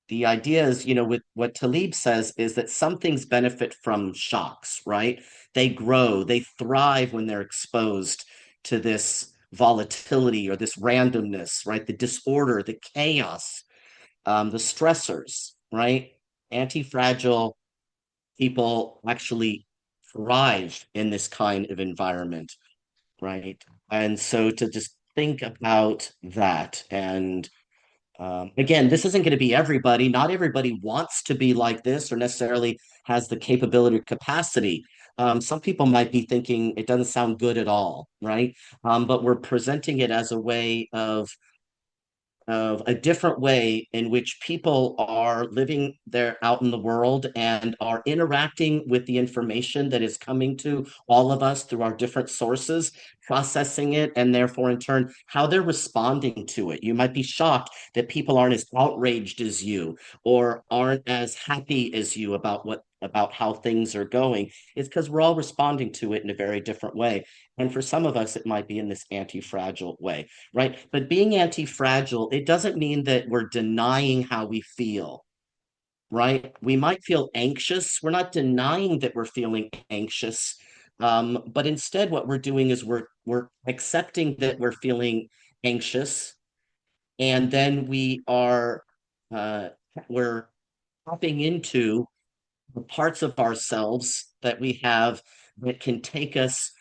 the idea is, with what Taleb says is that some things benefit from shocks, right? They grow, they thrive when they're exposed to this volatility or this randomness, right? The disorder, the chaos, the stressors, right? Anti-fragile people actually thrive in this kind of environment, right? And so to just think about that. And again, this isn't going to be everybody. Not everybody wants to be like this or necessarily has the capability or capacity. Some people might be thinking it doesn't sound good at all, right? But we're presenting it as a way of a different way in which people are living there out in the world and are interacting with the information that is coming to all of us through our different sources, processing it, and therefore, in turn, how they're responding to it. You might be shocked that people aren't as outraged as you or aren't as happy as you about how things are going. It's because we're all responding to it in a very different way. And for some of us, it might be in this anti-fragile way, right? But being anti-fragile, it doesn't mean that we're denying how we feel, right? We might feel anxious. We're not denying that we're feeling anxious. But instead, what we're doing is we're accepting that we're feeling anxious, and then uh, we're tapping into the parts of ourselves that we have that can take us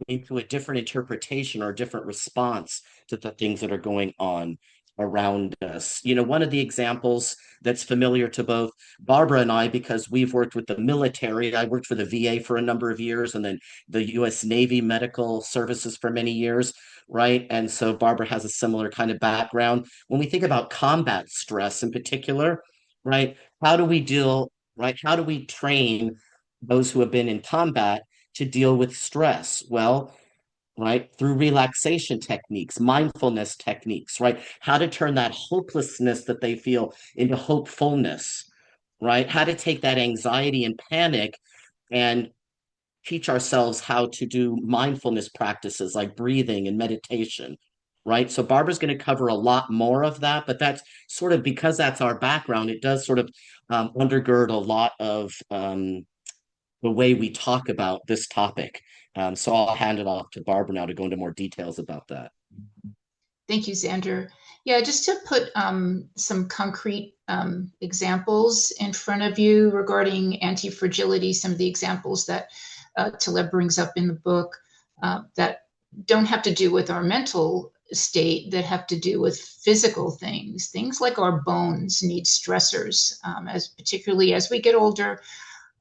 into a different interpretation or a different response to the things that are going on around us. One of the examples that's familiar to both Barbara and I, because we've worked with the military. I worked for the VA for a number of years and then the US Navy Medical Services for many years, right? And so Barbara has a similar kind of background. When we think about combat stress in particular, right? How do we deal right? How do we train those who have been in combat to deal with stress? Well, right, through relaxation techniques, mindfulness techniques, right? How to turn that hopelessness that they feel into hopefulness, right? How to take that anxiety and panic and teach ourselves how to do mindfulness practices like breathing and meditation, right? So Barbara's going to cover a lot more of that, but that's sort of because that's our background, it does sort of undergird a lot of the way we talk about this topic. So I'll hand it off to Barbara now to go into more details about that. Thank you, Zander. Yeah, just to put some concrete examples in front of you regarding anti-fragility, some of the examples that Taleb brings up in the book that don't have to do with our mental state, that have to do with physical things. Things like our bones need stressors, particularly as we get older.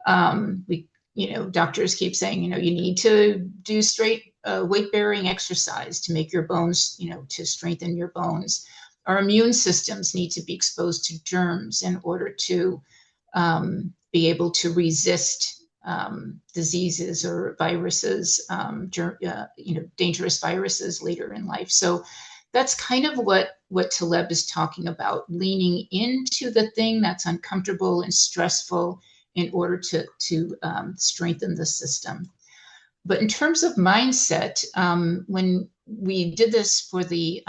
Doctors keep saying, you need to do straight weight-bearing exercise to make your bones, to strengthen your bones. Our immune systems need to be exposed to germs in order to be able to resist diseases or viruses, dangerous viruses later in life. So that's kind of what Taleb is talking about, leaning into the thing that's uncomfortable and stressful in order to strengthen the system. But in terms of mindset, when we did this for the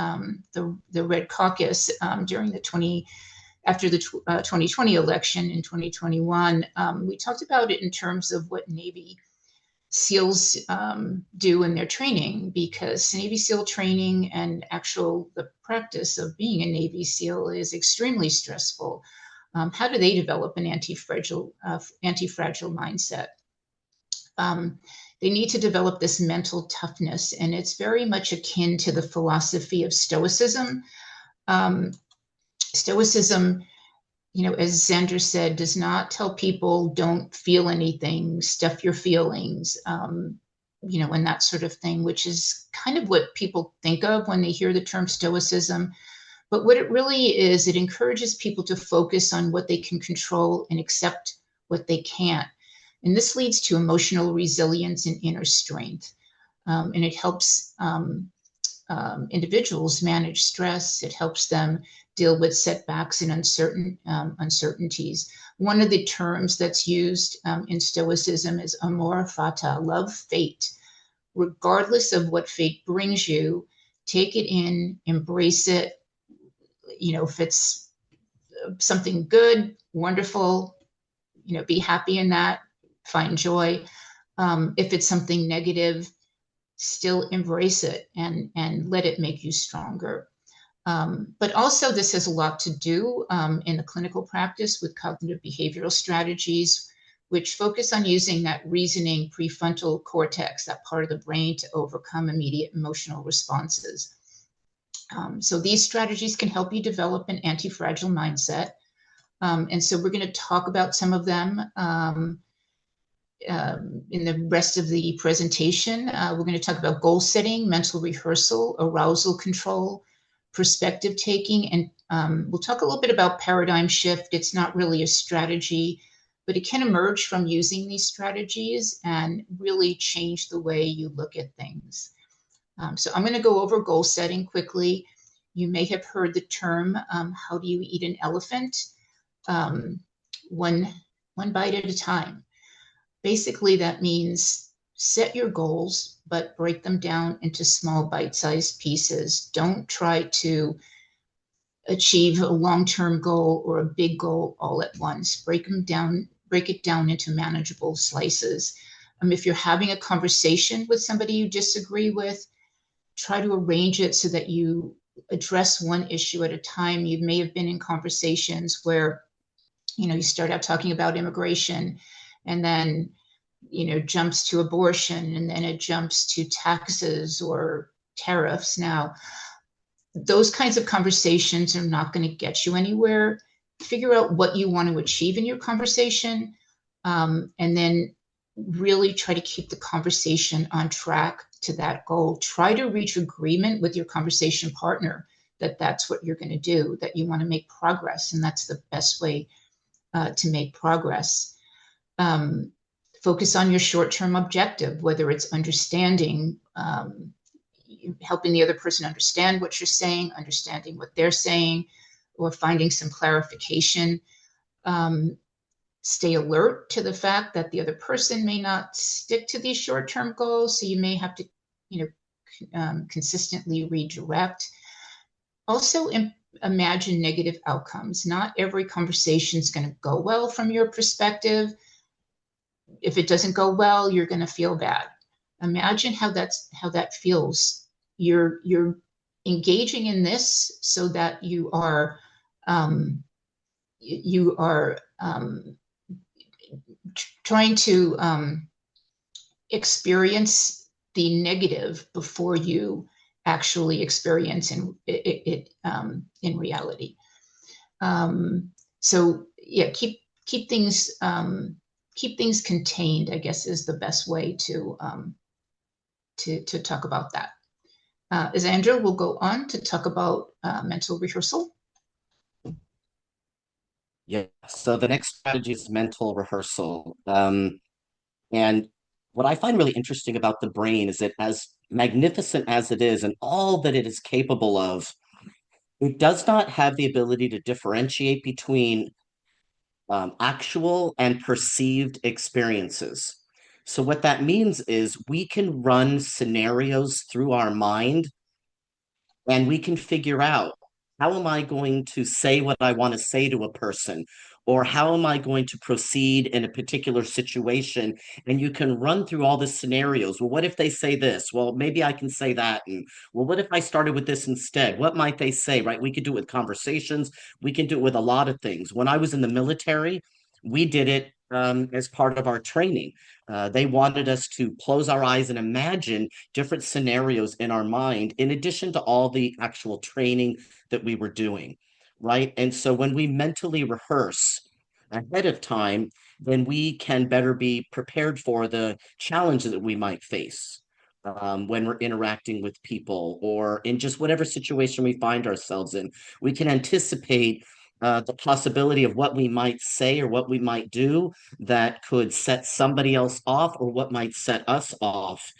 Red Caucus during after the 2020 election in 2021, we talked about it in terms of what Navy SEALs do in their training, because Navy SEAL training and the practice of being a Navy SEAL is extremely stressful. How do they develop an anti-fragile mindset? They need to develop this mental toughness, and it's very much akin to the philosophy of Stoicism. Stoicism, as Zander said, does not tell people don't feel anything, stuff your feelings, and that sort of thing, which is kind of what people think of when they hear the term Stoicism. But what it really is, it encourages people to focus on what they can control and accept what they can't. And this leads to emotional resilience and inner strength. And it helps individuals manage stress. It helps them deal with setbacks and uncertainties. One of the terms that's used in Stoicism is amor fata, love fate. Regardless of what fate brings you, take it in, embrace it. If it's something good, wonderful, be happy in that, find joy. If it's something negative, still embrace it and let it make you stronger. But also this has a lot to do in the clinical practice with cognitive behavioral strategies, which focus on using that reasoning prefrontal cortex, that part of the brain, to overcome immediate emotional responses. So these strategies can help you develop an anti-fragile mindset. And so we're going to talk about some of them in the rest of the presentation. We're going to talk about goal setting, mental rehearsal, arousal control, perspective taking, and we'll talk a little bit about paradigm shift. It's not really a strategy, but it can emerge from using these strategies and really change the way you look at things. So I'm going to go over goal setting quickly. You may have heard the term, how do you eat an elephant? One bite at a time. Basically, that means set your goals, but break them down into small bite-sized pieces. Don't try to achieve a long-term goal or a big goal all at once. Break it down into manageable slices. If you're having a conversation with somebody you disagree with, try to arrange it so that you address one issue at a time. You may have been in conversations where, you start out talking about immigration, and then, jumps to abortion, and then it jumps to taxes or tariffs. Now, those kinds of conversations are not going to get you anywhere. Figure out what you want to achieve in your conversation, and then really try to keep the conversation on track to that goal. Try to reach agreement with your conversation partner that that's what you're going to do, that you want to make progress, and that's the best way to make progress. Focus on your short-term objective, whether it's understanding, helping the other person understand what you're saying, understanding what they're saying, or finding some clarification. Stay alert to the fact that the other person may not stick to these short-term goals, so you may have to, consistently redirect. Also, imagine negative outcomes. Not every conversation is going to go well from your perspective. If it doesn't go well, you're going to feel bad. Imagine how that feels. You're engaging in this so that you are trying to experience the negative before you actually experience it in reality. So yeah, keep things contained, I guess, is the best way to talk about that. Zander will go on to talk about mental rehearsal. Yeah, so the next strategy is mental rehearsal. And what I find really interesting about the brain is that, as magnificent as it is and all that it is capable of, it does not have the ability to differentiate between actual and perceived experiences. So what that means is we can run scenarios through our mind and we can figure out, how am I going to say what I want to say to a person? Or how am I going to proceed in a particular situation? And you can run through all the scenarios. Well, what if they say this? Well, maybe I can say that. And well, what if I started with this instead? What might they say, right? We could do it with conversations. We can do it with a lot of things. When I was in the military, we did it as part of our training. They wanted us to close our eyes and imagine different scenarios in our mind, in addition to all the actual training that we were doing, right? And so when we mentally rehearse ahead of time, then we can better be prepared for the challenges that we might face when we're interacting with people or in just whatever situation we find ourselves in. We can anticipate the possibility of what we might say or what we might do that could set somebody else off or what might set us off,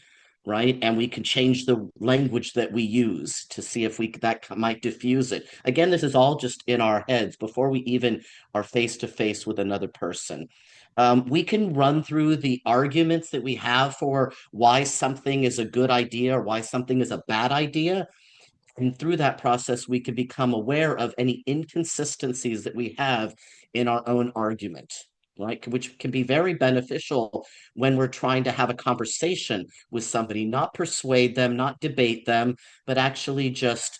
right? And we can change the language that we use to see if we that might diffuse it. Again, this is all just in our heads before we even are face to face with another person. We can run through the arguments that we have for why something is a good idea or why something is a bad idea. And through that process, we can become aware of any inconsistencies that we have in our own argument, right? Which can be very beneficial when we're trying to have a conversation with somebody, not persuade them, not debate them, but actually just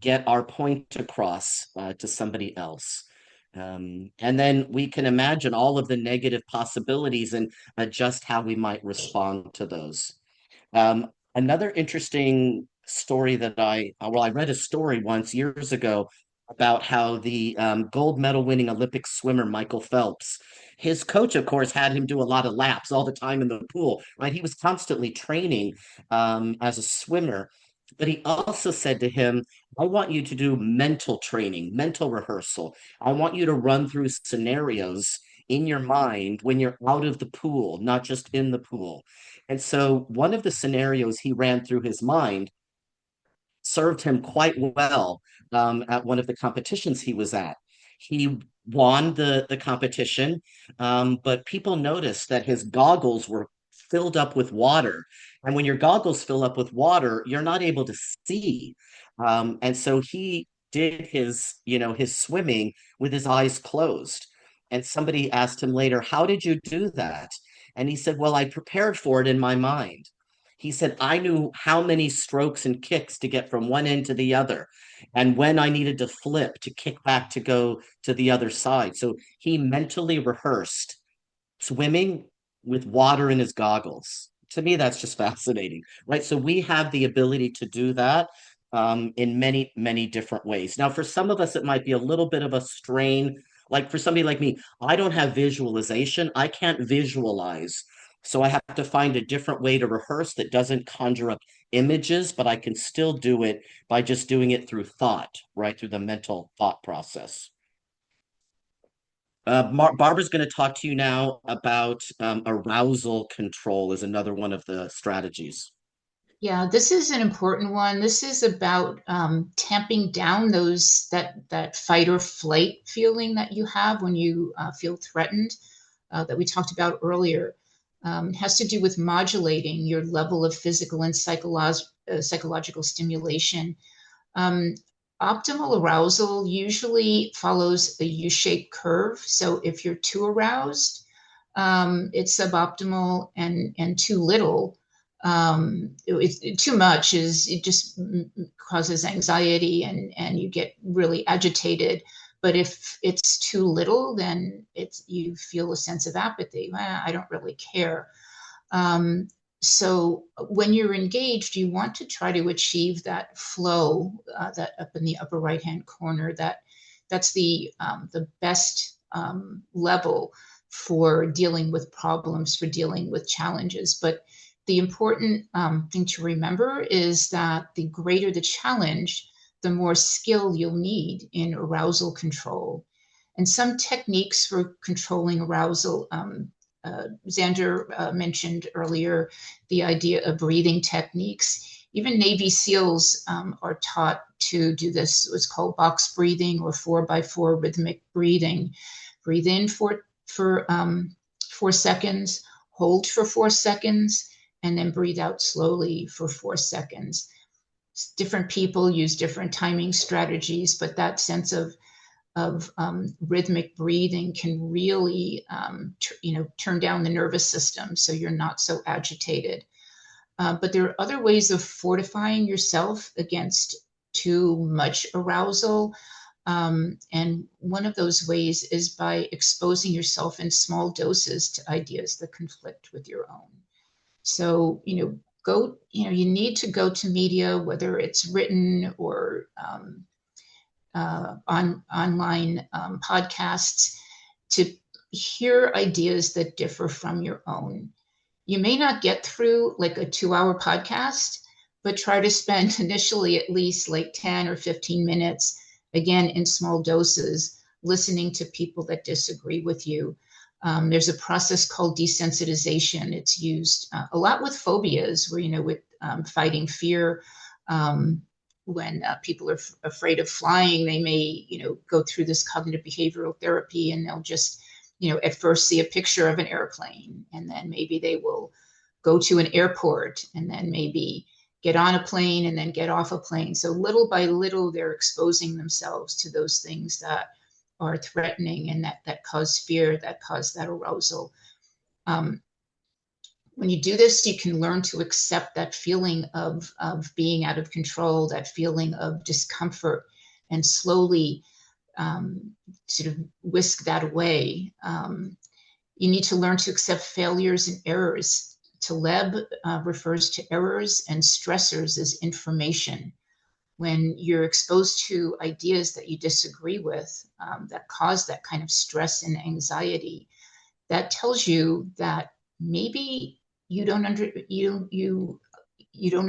get our point across to somebody else. And then we can imagine all of the negative possibilities and adjust how we might respond to those. Another interesting story that I read a story once years ago about how the gold medal winning Olympic swimmer Michael Phelps, his coach, of course, had him do a lot of laps all the time in the pool, right? He was constantly training as a swimmer. But he also said to him, I want you to do mental training, mental rehearsal. I want you to run through scenarios in your mind when you're out of the pool, not just in the pool. And so one of the scenarios he ran through his mind served him quite well at one of the competitions he was at. He won the competition, but people noticed that his goggles were filled up with water. And when your goggles fill up with water, you're not able to see. And so he did his swimming with his eyes closed. And somebody asked him later, how did you do that? And he said, well, I prepared for it in my mind. He said, I knew how many strokes and kicks to get from one end to the other, and when I needed to flip to kick back to go to the other side. So he mentally rehearsed swimming with water in his goggles. To me, that's just fascinating, right? So we have the ability to do that in many, many different ways. Now, for some of us, it might be a little bit of a strain. Like for somebody like me, I don't have visualization. I can't visualize. So I have to find a different way to rehearse that doesn't conjure up images, but I can still do it by just doing it through thought, right? Through the mental thought process. Barbara's going to talk to you now about arousal control is another one of the strategies. Yeah, this is an important one. This is about tamping down that fight or flight feeling that you have when you feel threatened, that we talked about earlier. It has to do with modulating your level of physical and psychological stimulation. Optimal arousal usually follows a U-shaped curve. So if you're too aroused, it's suboptimal, and too little. Too much it just causes anxiety and you get really agitated. But if it's too little, then you feel a sense of apathy. I don't really care. So when you're engaged, you want to try to achieve that flow, that up in the upper right-hand corner. That's the best level for dealing with problems, for dealing with challenges. But the important thing to remember is that the greater the challenge, the more skill you'll need in arousal control. And some techniques for controlling arousal, Zander mentioned earlier the idea of breathing techniques. Even Navy SEALs are taught to do this. It's called box breathing or 4x4 rhythmic breathing. Breathe in for 4 seconds, hold for 4 seconds, and then breathe out slowly for 4 seconds. Different people use different timing strategies, but that sense of rhythmic breathing can really turn down the nervous system so you're not so agitated. But there are other ways of fortifying yourself against too much arousal. And one of those ways is by exposing yourself in small doses to ideas that conflict with your own. So, you need to go to media, whether it's written or online podcasts, to hear ideas that differ from your own. You may not get through like a 2-hour podcast, but try to spend initially at least like 10 or 15 minutes, again, in small doses, listening to people that disagree with you. There's a process called desensitization. It's used a lot with phobias, where, with fighting fear. When people are afraid of flying, they may, go through this cognitive behavioral therapy, and they'll just, at first see a picture of an airplane, and then maybe they will go to an airport, and then maybe get on a plane and then get off a plane. So little by little, they're exposing themselves to those things that are threatening and that cause fear, that cause that arousal. When you do this, you can learn to accept that feeling of being out of control, that feeling of discomfort, and slowly sort of whisk that away. You need to learn to accept failures and errors. Taleb refers to errors and stressors as information. When you're exposed to ideas that you disagree with, that cause that kind of stress and anxiety, that tells you that maybe you don't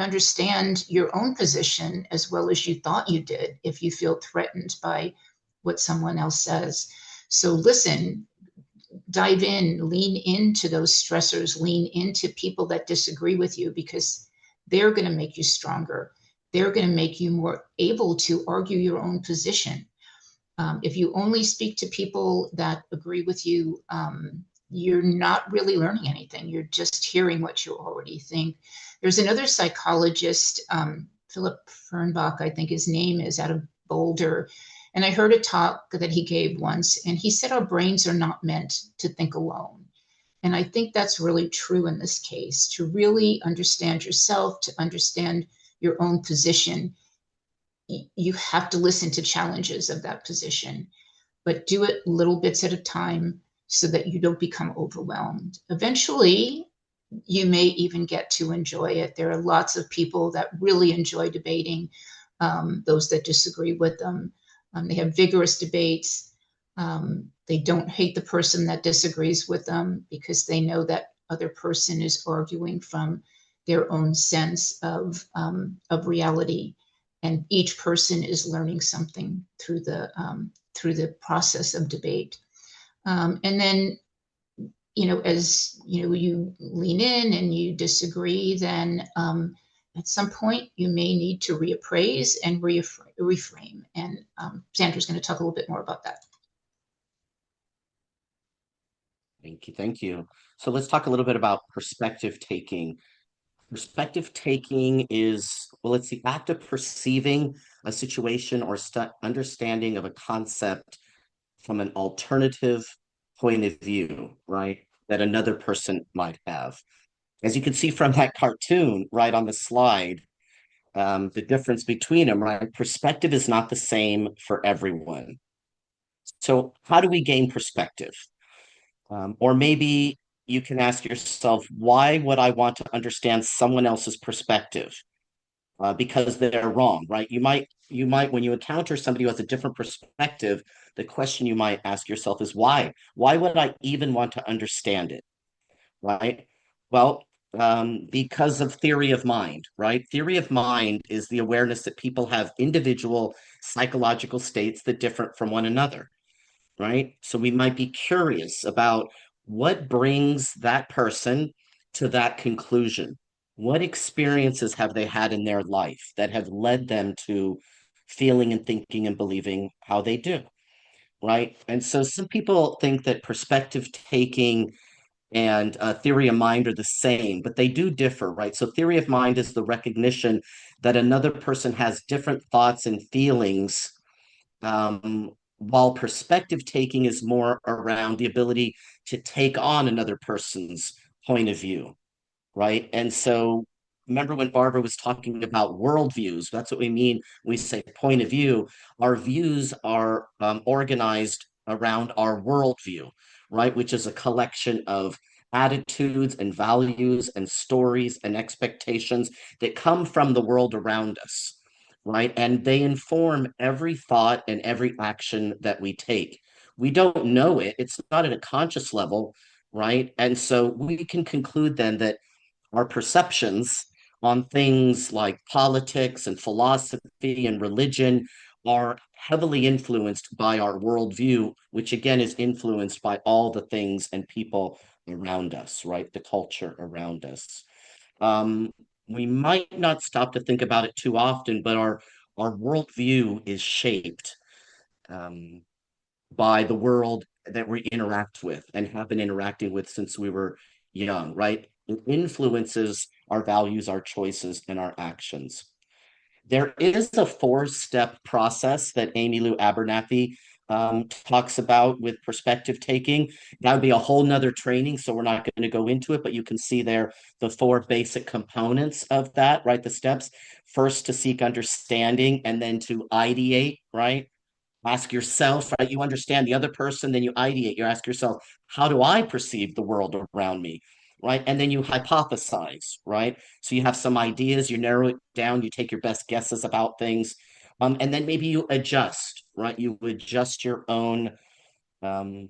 understand your own position as well as you thought you did if you feel threatened by what someone else says. So listen, dive in, lean into those stressors, lean into people that disagree with you, because they're going to make you stronger. They're going to make you more able to argue your own position. If you only speak to people that agree with you, you're not really learning anything. You're just hearing what you already think. There's another psychologist, Philip Fernbach, I think his name is, out of Boulder. And I heard a talk that he gave once, and he said our brains are not meant to think alone. And I think that's really true in this case. To really understand yourself, to understand your own position, you have to listen to challenges of that position, but do it little bits at a time so that you don't become overwhelmed. Eventually, you may even get to enjoy it. There are lots of people that really enjoy debating, those that disagree with them. They have vigorous debates. They don't hate the person that disagrees with them because they know that other person is arguing from their own sense of reality, and each person is learning something through the process of debate. And then, as you lean in and you disagree, then at some point you may need to reappraise and reframe. And Zander's going to talk a little bit more about that. Thank you. So let's talk a little bit about perspective taking. Perspective taking is, well, it's the act of perceiving a situation or understanding of a concept from an alternative point of view, right, that another person might have. As you can see from that cartoon right on the slide, the difference between them, right? Perspective is not the same for everyone. So how do we gain perspective? Or maybe you can ask yourself, why would I want to understand someone else's perspective? Because they're wrong, right? You might, when you encounter somebody who has a different perspective, the question you might ask yourself is why? Why would I even want to understand it, right? Well, because of theory of mind, right? Theory of mind is the awareness that people have individual psychological states that differ from one another, right? So we might be curious about what brings that person to that conclusion. What experiences have they had in their life that have led them to feeling and thinking and believing how they do, right? And so some people think that perspective taking and theory of mind are the same, but they do differ, right? So theory of mind is the recognition that another person has different thoughts and feelings, while perspective taking is more around the ability to take on another person's point of view, right? And so remember when Barbara was talking about worldviews, that's what we mean when we say point of view. Our views are organized around our worldview, right? Which is a collection of attitudes and values and stories and expectations that come from the world around us, right? And they inform every thought and every action that we take. We don't know it, it's not at a conscious level, right? And so we can conclude then that our perceptions on things like politics and philosophy and religion are heavily influenced by our worldview, which again is influenced by all the things and people around us, right? The culture around us. Um, we might not stop to think about it too often, but our worldview is shaped um, by the world that we interact with and have been interacting with since we were young, right? It influences our values, our choices, and our actions. There is a four-step process that Amy Lou Abernathy talks about with perspective taking. That would be a whole nother training, so we're not going to go into it, but you can see there the four basic components of that, right? The steps. First, to seek understanding, and then to ideate, right? Ask yourself, right? You understand the other person, then you ideate. You ask yourself, how do I perceive the world around me? Right. And then you hypothesize, right? So you have some ideas, you narrow it down, you take your best guesses about things. And then maybe you adjust, right? You adjust your own um,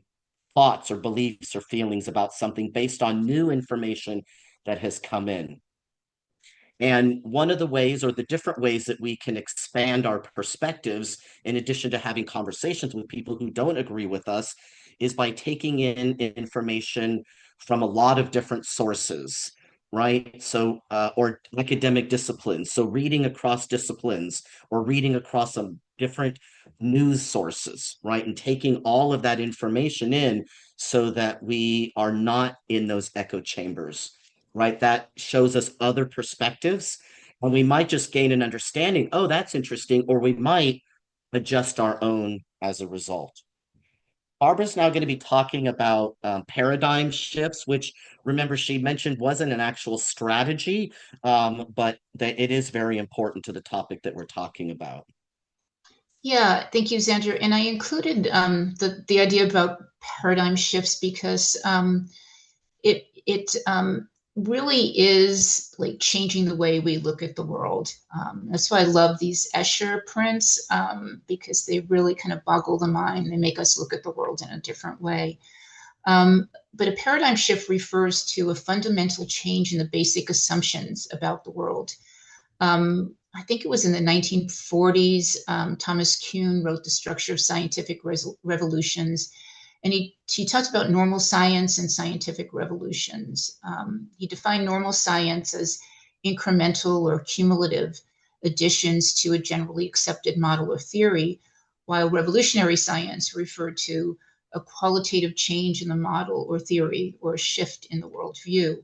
thoughts or beliefs or feelings about something based on new information that has come in. And one of the ways, or the different ways that we can expand our perspectives, in addition to having conversations with people who don't agree with us, is by taking in information from a lot of different sources, right? So, or academic disciplines. So, reading across disciplines or reading across some different news sources, right? And taking all of that information in so that we are not in those echo chambers, right? That shows us other perspectives. And we might just gain an understanding, oh, that's interesting, or we might adjust our own as a result. Barbara's now going to be talking about paradigm shifts, which remember she mentioned wasn't an actual strategy, but that it is very important to the topic that we're talking about. Yeah, thank you, Zander. And I included the idea about paradigm shifts because it really is like changing the way we look at the world. That's why I love these Escher prints because they really kind of boggle the mind. They make us look at the world in a different way. But a paradigm shift refers to a fundamental change in the basic assumptions about the world. I think it was in the 1940s, Thomas Kuhn wrote The Structure of Scientific Revolutions, and he talked about normal science and scientific revolutions. He defined normal science as incremental or cumulative additions to a generally accepted model or theory, while revolutionary science referred to a qualitative change in the model or theory or a shift in the worldview.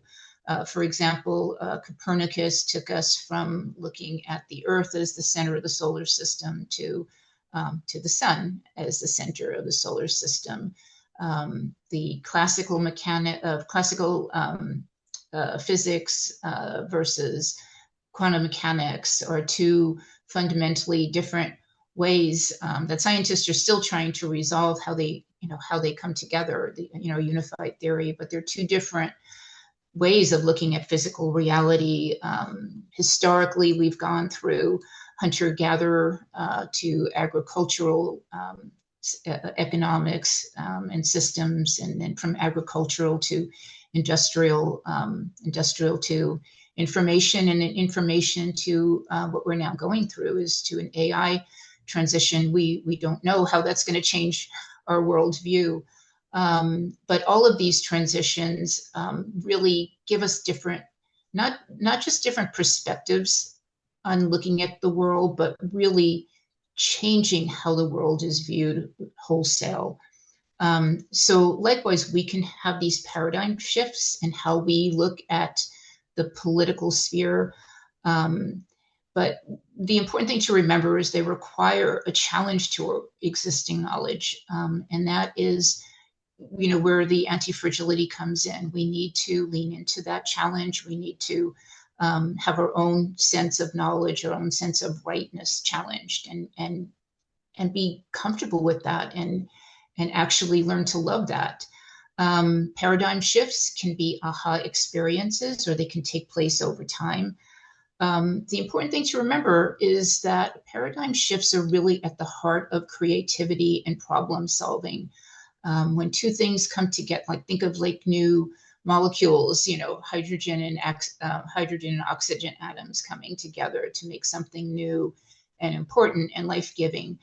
For example, Copernicus took us from looking at the Earth as the center of the solar system to the sun as the center of the solar system. The classical physics versus quantum mechanics are two fundamentally different ways that scientists are still trying to resolve how they come together, unified theory, but they're two different ways of looking at physical reality. Historically, we've gone through hunter-gatherer to agricultural economics and systems, and then from agricultural to industrial to information, and information to what we're now going through is to an AI transition. We don't know how that's going to change our worldview. But all of these transitions really give us different, not just different perspectives on looking at the world, but really changing how the world is viewed wholesale. So likewise, we can have these paradigm shifts in how we look at the political sphere. But the important thing to remember is they require a challenge to our existing knowledge. And that is, where the anti-fragility comes in. We need to lean into that challenge. We need to have our own sense of knowledge, our own sense of rightness challenged, and be comfortable with that, and actually learn to love that. Paradigm shifts can be aha experiences, or they can take place over time. The important thing to remember is that paradigm shifts are really at the heart of creativity and problem solving. When two things come together, like think of like new molecules, hydrogen and oxygen atoms coming together to make something new and important and life-giving.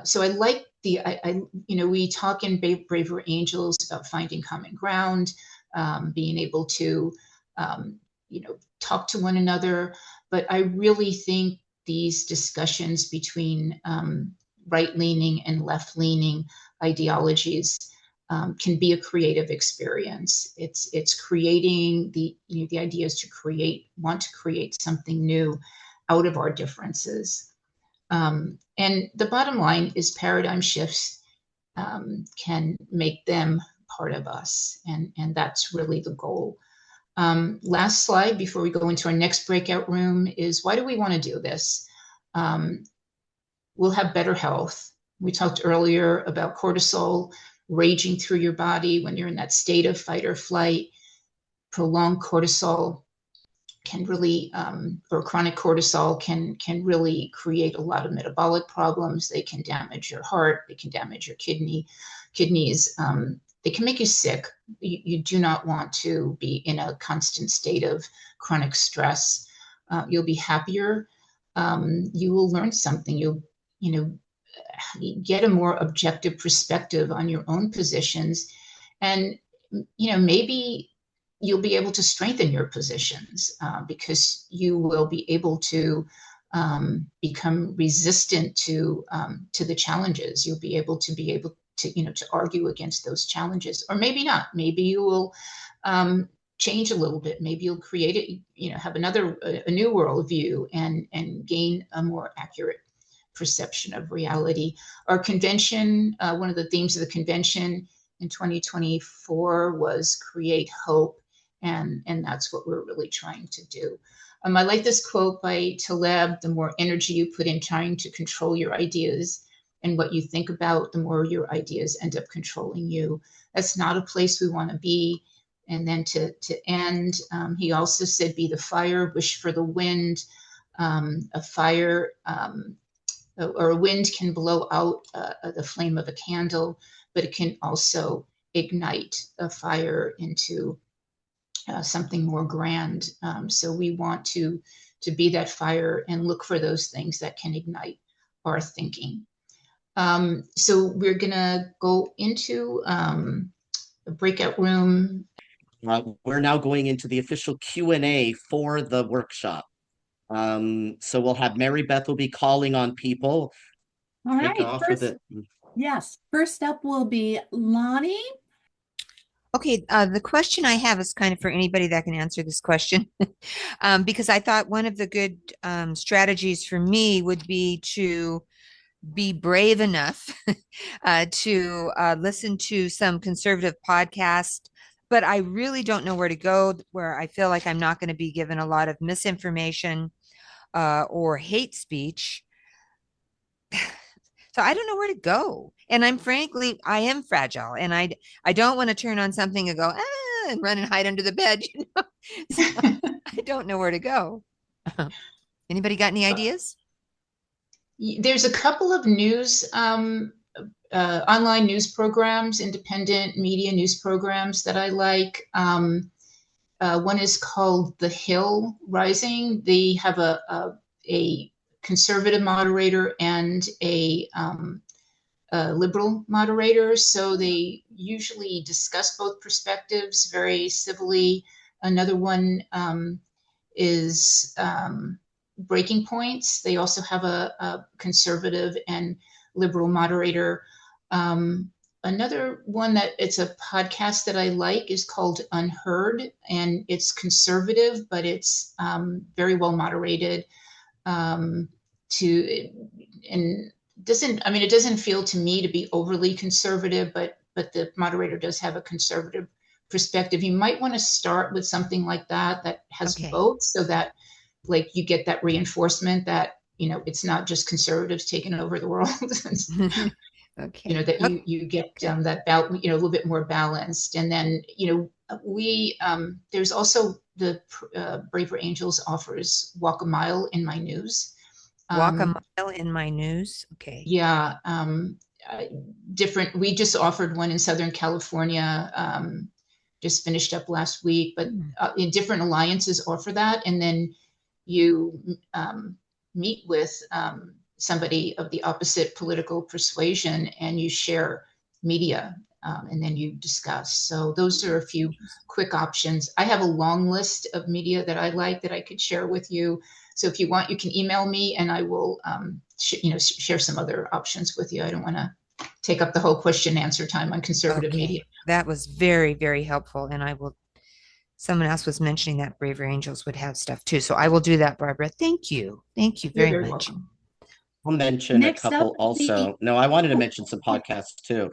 So I like we talk in Braver Angels about finding common ground, being able to, talk to one another. But I really think these discussions between right-leaning and left-leaning ideologies can be a creative experience. It's creating the idea is to want to create something new out of our differences. And the bottom line is paradigm shifts can make them part of us, and that's really the goal. Last slide before we go into our next breakout room is, why do we want to do this? We'll have better health. We talked earlier about cortisol raging through your body when you're in that state of fight or flight. Prolonged cortisol can really, or chronic cortisol can really create a lot of metabolic problems. They can damage your heart. They can damage your kidneys. They can make you sick. You do not want to be in a constant state of chronic stress. You'll be happier. You will learn something. You'll get a more objective perspective on your own positions, and maybe you'll be able to strengthen your positions because you will be able to become resistant to the challenges. You'll be able to to argue against those challenges, or maybe not. Maybe you will change a little bit. Maybe you'll create it. Have a new worldview and gain a more accurate perception of reality. Our convention, one of the themes of the convention in 2024 was create hope. And that's what we're really trying to do. I like this quote by Taleb: the more energy you put in trying to control your ideas and what you think about, the more your ideas end up controlling you. That's not a place we want to be. And then to end, he also said, be the fire, wish for the wind. A fire or a wind can blow out the flame of a candle, but it can also ignite a fire into something more grand. So we want to be that fire and look for those things that can ignite our thinking. So we're gonna go into a breakout room. We're now going into the official Q&A for the workshop. So we'll have Mary Beth will be calling on people. All Kick right, off first, with it. yes, first up will be Lonnie. Okay, the question I have is kind of for anybody that can answer this question, because I thought one of the good strategies for me would be to be brave enough to listen to some conservative podcast, but I really don't know where to go, where I feel like I'm not going to be given a lot of misinformation or hate speech. So I don't know where to go. And I am fragile, and I don't want to turn on something and go, and run and hide under the bed. So I don't know where to go. Anybody got any ideas? There's a couple of news, online news programs, independent media news programs that I like. One is called The Hill Rising. They have a conservative moderator and a liberal moderator. So they usually discuss both perspectives very civilly. Another one is Breaking Points. They also have a conservative and liberal moderator. another one that it's a podcast that I like is called Unheard, and it's conservative, but it's very well moderated. To and doesn't I mean it doesn't feel to me to be overly conservative, but the moderator does have a conservative perspective. You might want to start with something like that has Okay. both, so that like you get that reinforcement that it's not just conservatives taking over the world. Okay. That you get that a little bit more balanced. And then we there's also the Braver Angels offers Walk a Mile in My News. Walk a mile in my news. Okay. Yeah. Different. We just offered one in Southern California. Just finished up last week, but in different alliances offer that, and then you meet with somebody of the opposite political persuasion, and you share media, and then you discuss. So those are a few quick options. I have a long list of media that I like that I could share with you. So if you want, you can email me, and I will share some other options with you. I don't want to take up the whole question and answer time on conservative media. That was very, very helpful. And someone else was mentioning that Braver Angels would have stuff too. So I will do that, Barbara. Thank you. Thank you You're very very much. welcome. I'll mention Next a couple up, also. No, I wanted to mention some podcasts too.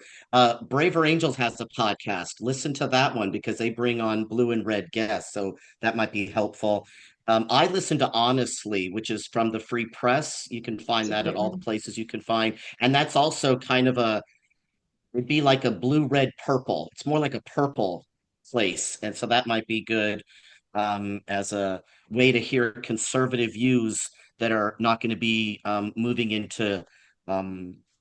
Braver Angels has a podcast. Listen to that one because they bring on blue and red guests. So that might be helpful. I listen to Honestly, which is from the Free Press. You can find that at all the places you can find. And that's also kind of it'd be like a blue, red, purple. It's more like a purple place. And so that might be good as a way to hear conservative views that are not going to be moving into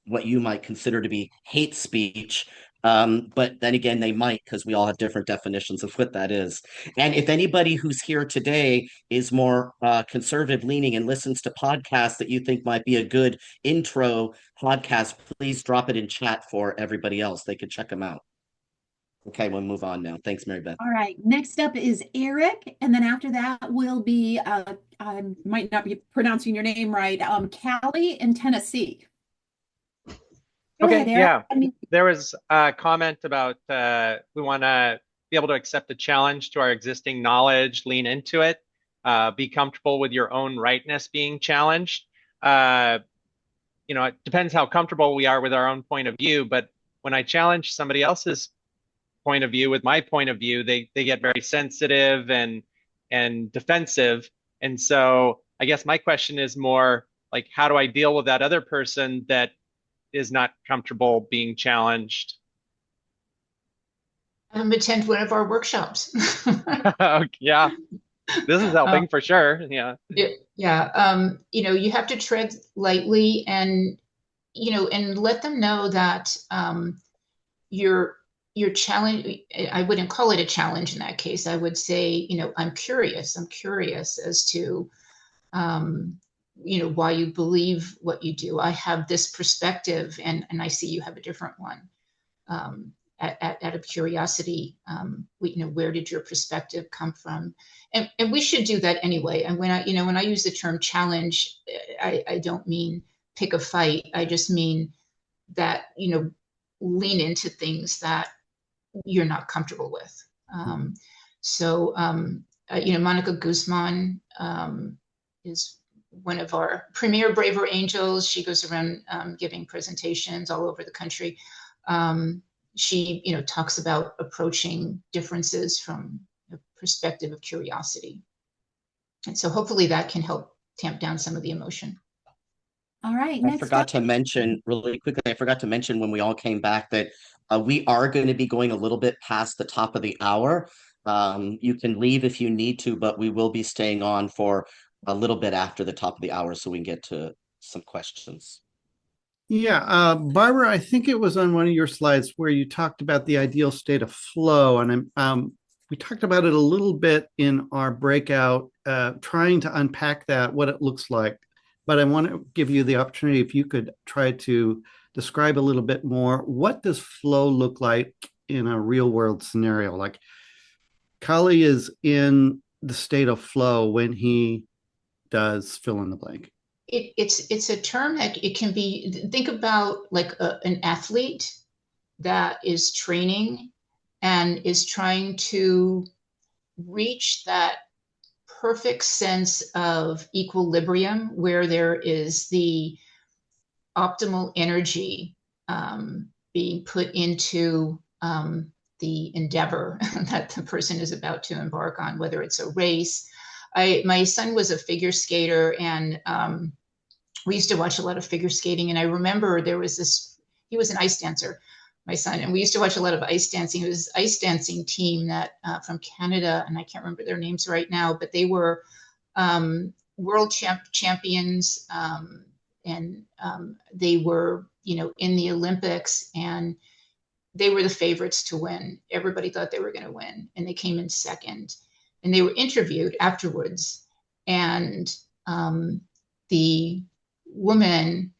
what you might consider to be hate speech. But then again, they might, because we all have different definitions of what that is. And if anybody who's here today is more conservative leaning and listens to podcasts that you think might be a good intro podcast, please drop it in chat for everybody else. They could check them out. Okay, we'll move on now. Thanks, Mary Beth. all right, next up is Eric, and then after that will be I might not be pronouncing your name right, Callie in Tennessee. Go Okay, ahead, Eric. yeah. I mean, There was a comment about we want to be able to accept a challenge to our existing knowledge, lean into it, be comfortable with your own rightness being challenged. It depends how comfortable we are with our own point of view, but when I challenge somebody else's point of view with my point of view, they get very sensitive and defensive. And so I guess my question is more like, how do I deal with that other person that is not comfortable being challenged? Have them attend one of our workshops. Yeah, this is helping for sure. Yeah. Yeah. You have to tread lightly and let them know that your challenge, I wouldn't call it a challenge in that case. I would say, I'm curious as to, why you believe what you do. I have this perspective and I see you have a different one. Out of curiosity, where did your perspective come from? And we should do that anyway. And when I use the term challenge, I don't mean pick a fight. I just mean that, lean into things that you're not comfortable with. Monica Guzman is one of our premier Braver Angels. She goes around giving presentations all over the country. She, talks about approaching differences from a perspective of curiosity. And so hopefully that can help tamp down some of the emotion. all right, I next forgot up. to mention really quickly, I forgot to mention when we all came back that we are going to be going a little bit past the top of the hour. You can leave if you need to, but we will be staying on for a little bit after the top of the hour so we can get to some questions. Yeah, Barbara, I think it was on one of your slides where you talked about the ideal state of flow, and we talked about it a little bit in our breakout, trying to unpack that, what it looks like. But I want to give you the opportunity, if you could try to describe a little bit more, what does flow look like in a real world scenario? Like Kali is in the state of flow when he does fill in the blank. It's a term that it can be, think about like an athlete that is training and is trying to reach that perfect sense of equilibrium where there is the optimal energy being put into the endeavor that the person is about to embark on, whether it's a race. My son was a figure skater, and we used to watch a lot of figure skating. And I remember there was he was an ice dancer, my son, and we used to watch a lot of ice dancing. It was an ice dancing team that from Canada, and I can't remember their names right now, but they were world champions, and they were, in the Olympics, and they were the favorites to win. Everybody thought they were going to win, and they came in second. And they were interviewed afterwards, and the woman,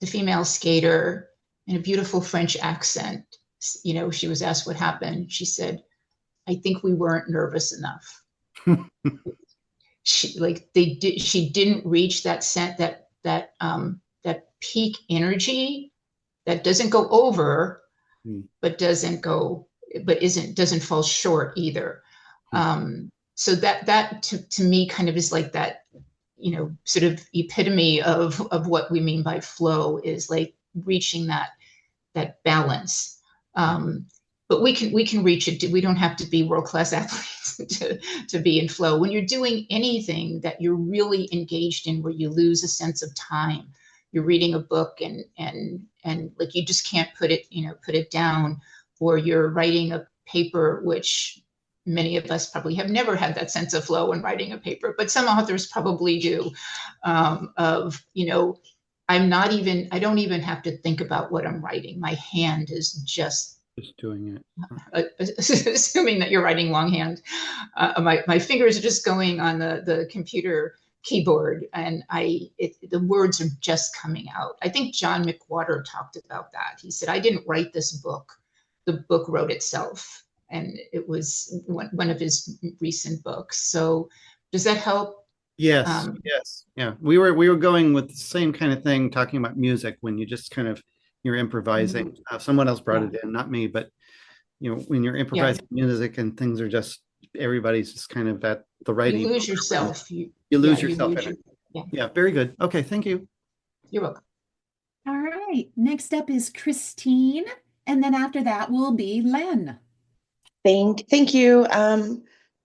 the female skater, in a beautiful French accent, she was asked what happened. She said, "I think we weren't nervous enough." She didn't reach that peak energy that doesn't go over, but doesn't fall short either. So that to me kind of is like that, sort of epitome of what we mean by flow, is like reaching that balance. But we can reach it. We don't have to be world-class athletes to be in flow. When you're doing anything that you're really engaged in, where you lose a sense of time, you're reading a book and like you just can't put it down, or you're writing a paper, which many of us probably have never had that sense of flow when writing a paper, but some authors probably do, I don't even have to think about what I'm writing. My hand is just doing it. Assuming that you're writing longhand, my fingers are just going on the computer keyboard, and the words are just coming out. I think John McWhorter talked about that. He said, "I didn't write this book. The book wrote itself." And it was one of his recent books. So does that help? Yes. Yes. Yeah. We were going with the same kind of thing, talking about music, when you just kind of, you're improvising. Someone else brought it in, not me, but when you're improvising music and things are just, everybody's just kind of at the right. You lose yourself. You lose yourself in it. Yeah. Very good. Okay. Thank you. You're welcome. All right. Next up is Christine. And then after that will be Len. Thank you.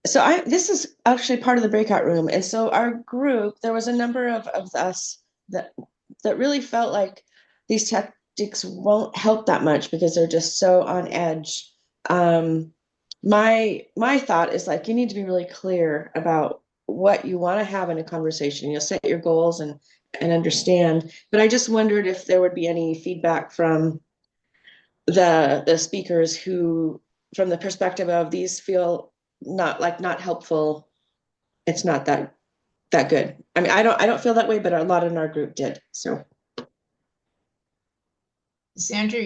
So this is actually part of the breakout room. And so our group, there was a number of us that really felt like these tactics won't help that much because they're just so on edge. My thought is, like, you need to be really clear about what you want to have in a conversation. You'll set your goals and understand. But I just wondered if there would be any feedback from the speakers who, from the perspective of, these feel not helpful. It's not that good. I mean, I don't feel that way, but a lot in our group did. So, Zander,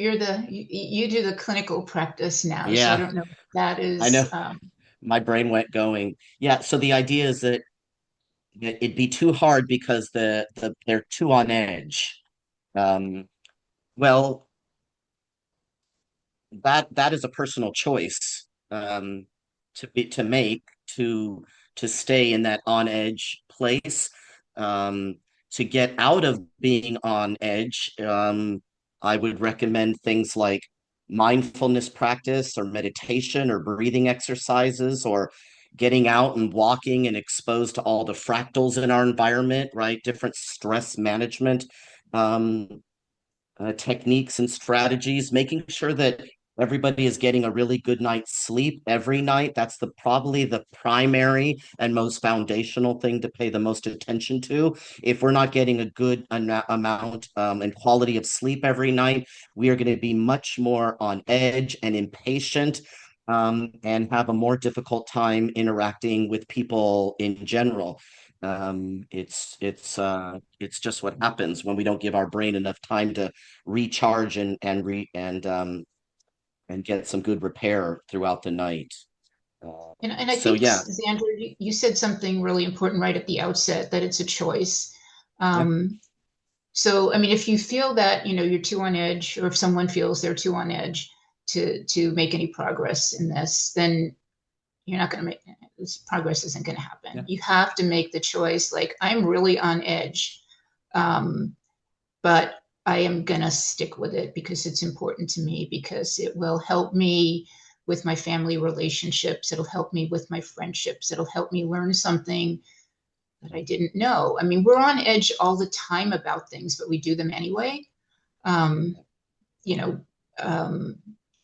you do the clinical practice now. Yeah. So I don't know if that is. I know. My brain went going. Yeah. So the idea is that it'd be too hard because they're too on edge. Well, that is a personal choice to make to stay in that on edge place. To get out of being on edge, I would recommend things like mindfulness practice or meditation or breathing exercises, or getting out and walking and exposed to all the fractals in our environment, right? Different stress management techniques and strategies, making sure that everybody is getting a really good night's sleep every night. That's probably the primary and most foundational thing to pay the most attention to. If we're not getting a good amount and quality of sleep every night, we are going to be much more on edge and impatient, and have a more difficult time interacting with people in general. It's just what happens when we don't give our brain enough time to recharge and get some good repair throughout the night. And I think, Zander, you said something really important right at the outset, that it's a choice. So, I mean, if you feel that, you're too on edge, or if someone feels they're too on edge, to make any progress in this, then you're not going to make this progress isn't going to happen. Yeah. You have to make the choice. Like, I'm really on edge, but I am going to stick with it because it's important to me, because it will help me with my family relationships. It'll help me with my friendships. It'll help me learn something that I didn't know. I mean, we're on edge all the time about things, but we do them anyway. You know,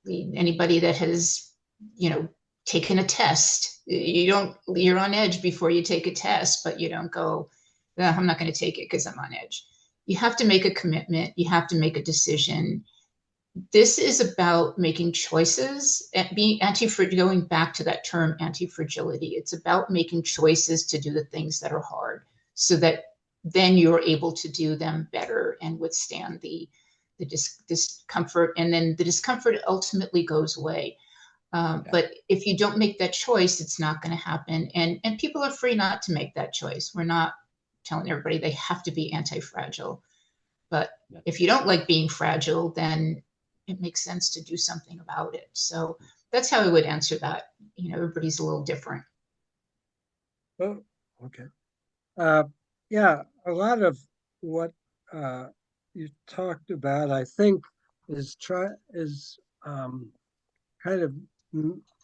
anybody that has, you know, taken a test, you're on edge before you take a test, but you don't go, I'm not going to take it because I'm on edge. You have to make a commitment. You have to make a decision. This is about making choices and being going back to that term, anti-fragility. It's about making choices to do the things that are hard, so that then you're able to do them better and withstand the discomfort. And then the discomfort ultimately goes away. But if you don't make that choice, it's not going to happen. And people are free not to make that choice. We're not telling everybody they have to be anti-fragile. But if you don't like being fragile, then it makes sense to do something about it. So that's how I would answer that. You know, everybody's a little different. Oh, okay. Yeah, a lot of what you talked about, I think, is kind of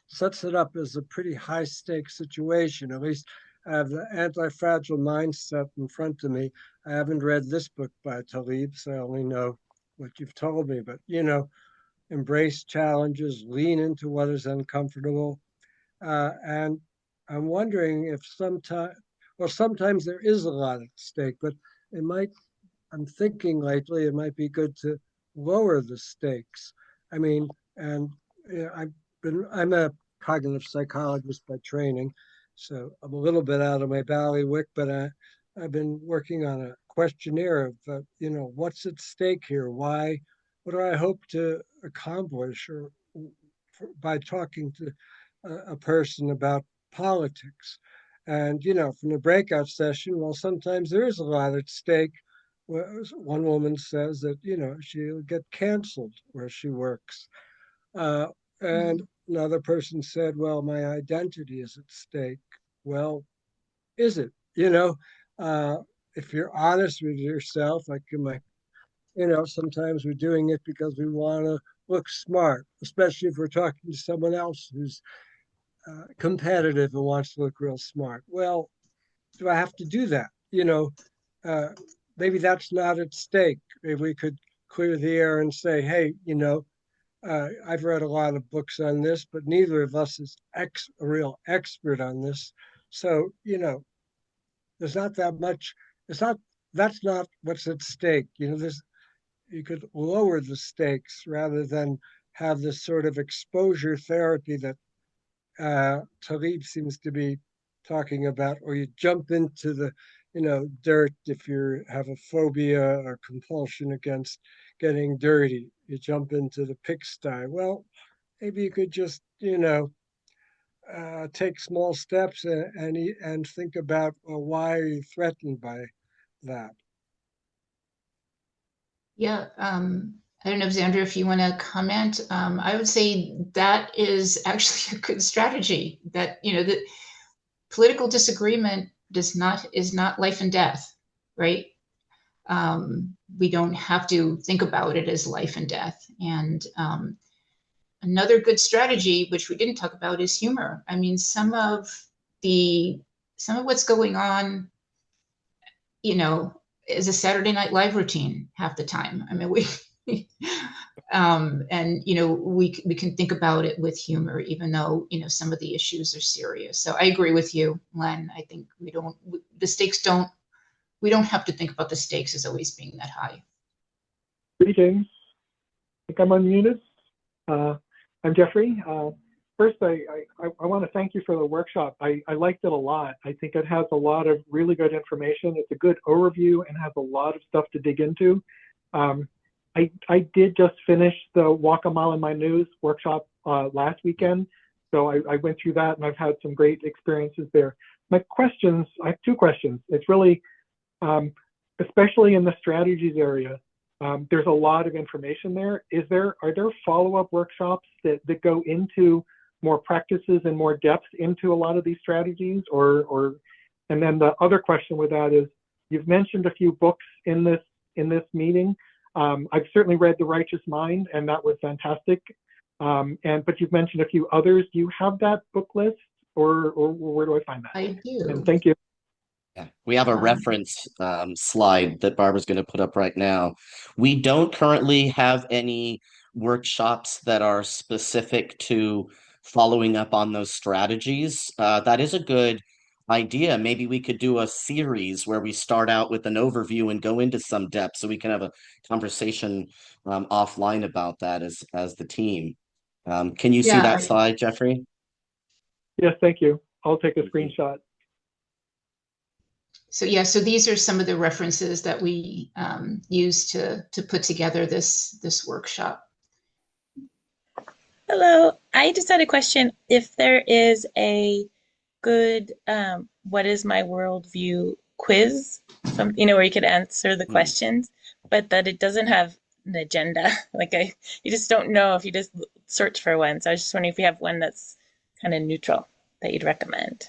sets it up as a pretty high stakes situation. At least I have the anti-fragile mindset in front of me. I haven't read this book by Talib, so I only know what you've told me. But, you know, embrace challenges, lean into what is uncomfortable. And I'm wondering if sometimes there is a lot at stake, but I'm thinking lately it might be good to lower the stakes. I mean, and you know, I'm a cognitive psychologist by training, so I'm a little bit out of my bailiwick, but I've been working on a questionnaire of, you know, what's at stake here? Why? What do I hope to accomplish, or by talking to a person about politics? And, you know, from the breakout session, well, sometimes there is a lot at stake. One woman says that, you know, she'll get canceled where she works. And another person said, well, my identity is at stake. Well, is it? You know, if you're honest with yourself, like you know, sometimes we're doing it because we want to look smart, especially if we're talking to someone else who's competitive and wants to look real smart. Well, do I have to do that? You know, maybe that's not at stake. Maybe we could clear the air and say, hey, you know, I've read a lot of books on this, but neither of us is a real expert on this. So, you know, there's not that much, that's not what's at stake. You know, you could lower the stakes rather than have this sort of exposure therapy that Talib seems to be talking about, or you jump into the, you know, dirt if you have a phobia or compulsion against getting dirty. You jump into the pigsty. Well, maybe you could just, you know, take small steps and think about, well, why are you threatened by that? Yeah. I don't know, Zander, if you want to comment. I would say that is actually a good strategy. That, you know, that political disagreement is not life and death, right? We don't have to think about it as life and death. And another good strategy, which we didn't talk about, is humor. I mean, some of what's going on, you know, is a Saturday Night Live routine half the time. I mean, and you know, we can think about it with humor, even though, you know, some of the issues are serious. So I agree with you, Len. I think we don't have to think about the stakes as always being that high. Greetings. I think I'm unmuted. I'm Jeffrey. First, I want to thank you for the workshop. I liked it a lot. I think it has a lot of really good information. It's a good overview and has a lot of stuff to dig into. I did just finish the Walk a Mile in My News workshop last weekend. So I went through that and I've had some great experiences there. My questions, I have two questions. It's really, especially in the strategies area, There's a lot of information there. Are there follow-up workshops that go into more practices and more depth into a lot of these strategies? And then the other question with that is, you've mentioned a few books in this meeting. I've certainly read The Righteous Mind, and that was fantastic. But you've mentioned a few others. Do you have that book list, or where do I find that? I do. And thank you. Yeah, we have a reference slide that Barbara's going to put up right now. We don't currently have any workshops that are specific to following up on those strategies. That is a good idea. Maybe we could do a series where we start out with an overview and go into some depth so we can have a conversation offline about that as the team. Can you see Yeah, that slide, Jeffrey? Yes, thank you. I'll take a screenshot. So yeah, so these are some of the references that we use to put together this workshop. Hello, I just had a question. If there is a good what is my worldview quiz, where you could answer the questions, but that it doesn't have an agenda. You just don't know if you just search for one. So I was just wondering if you have one that's kind of neutral that you'd recommend.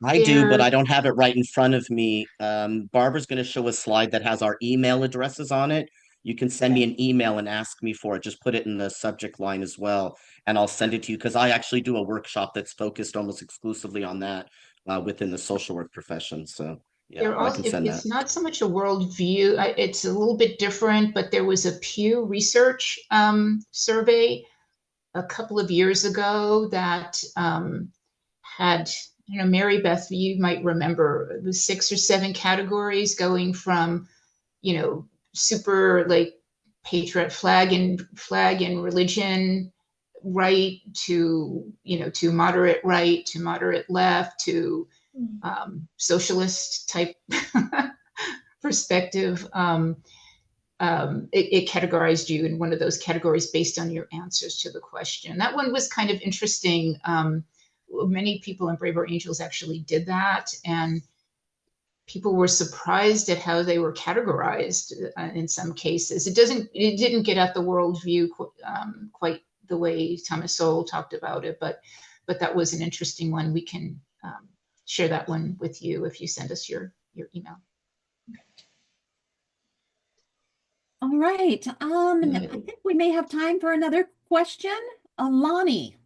I do, but I don't have it right in front of me. Barbara's going to show a slide that has our email addresses on it. You can send me an email and ask me for it. Just put it in the subject line as well, and I'll send it to you, because I actually do a workshop that's focused almost exclusively on that within the social work profession. So yeah, I can send that. It's not so much a worldview. It's a little bit different, but there was a Pew Research survey a couple of years ago that had, Mary Beth, you might remember, the 6 or 7 categories going from, super like patriot flag and religion right to, to moderate right, to moderate left, to socialist type perspective. It categorized you in one of those categories based on your answers to the question. That one was kind of interesting. Many people in Braver Angels actually did that, and people were surprised at how they were categorized in some cases. It didn't get at the worldview quite the way Thomas Sowell talked about it, but that was an interesting one. We can share that one with you if you send us your email. All right. I think we may have time for another question. Lonnie.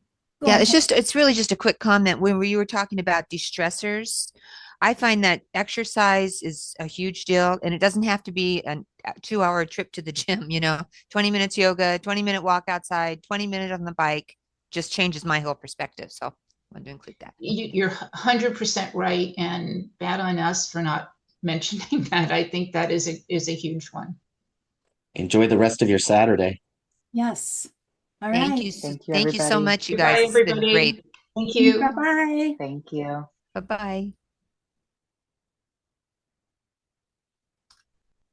Yeah, it's really just a quick comment. When you were talking about de-stressors, I find that exercise is a huge deal, and it doesn't have to be a 2-hour trip to the gym, 20 minutes yoga, 20-minute walk outside, 20 minutes on the bike just changes my whole perspective. So I wanted to include that. You're 100% right, and bad on us for not mentioning that. I think that is a huge one. Enjoy the rest of your Saturday. Yes. All right. Thank you. Thank you so much, you Goodbye, guys. It's been everybody. great. Thank you. Bye-bye. Thank you. Bye-bye.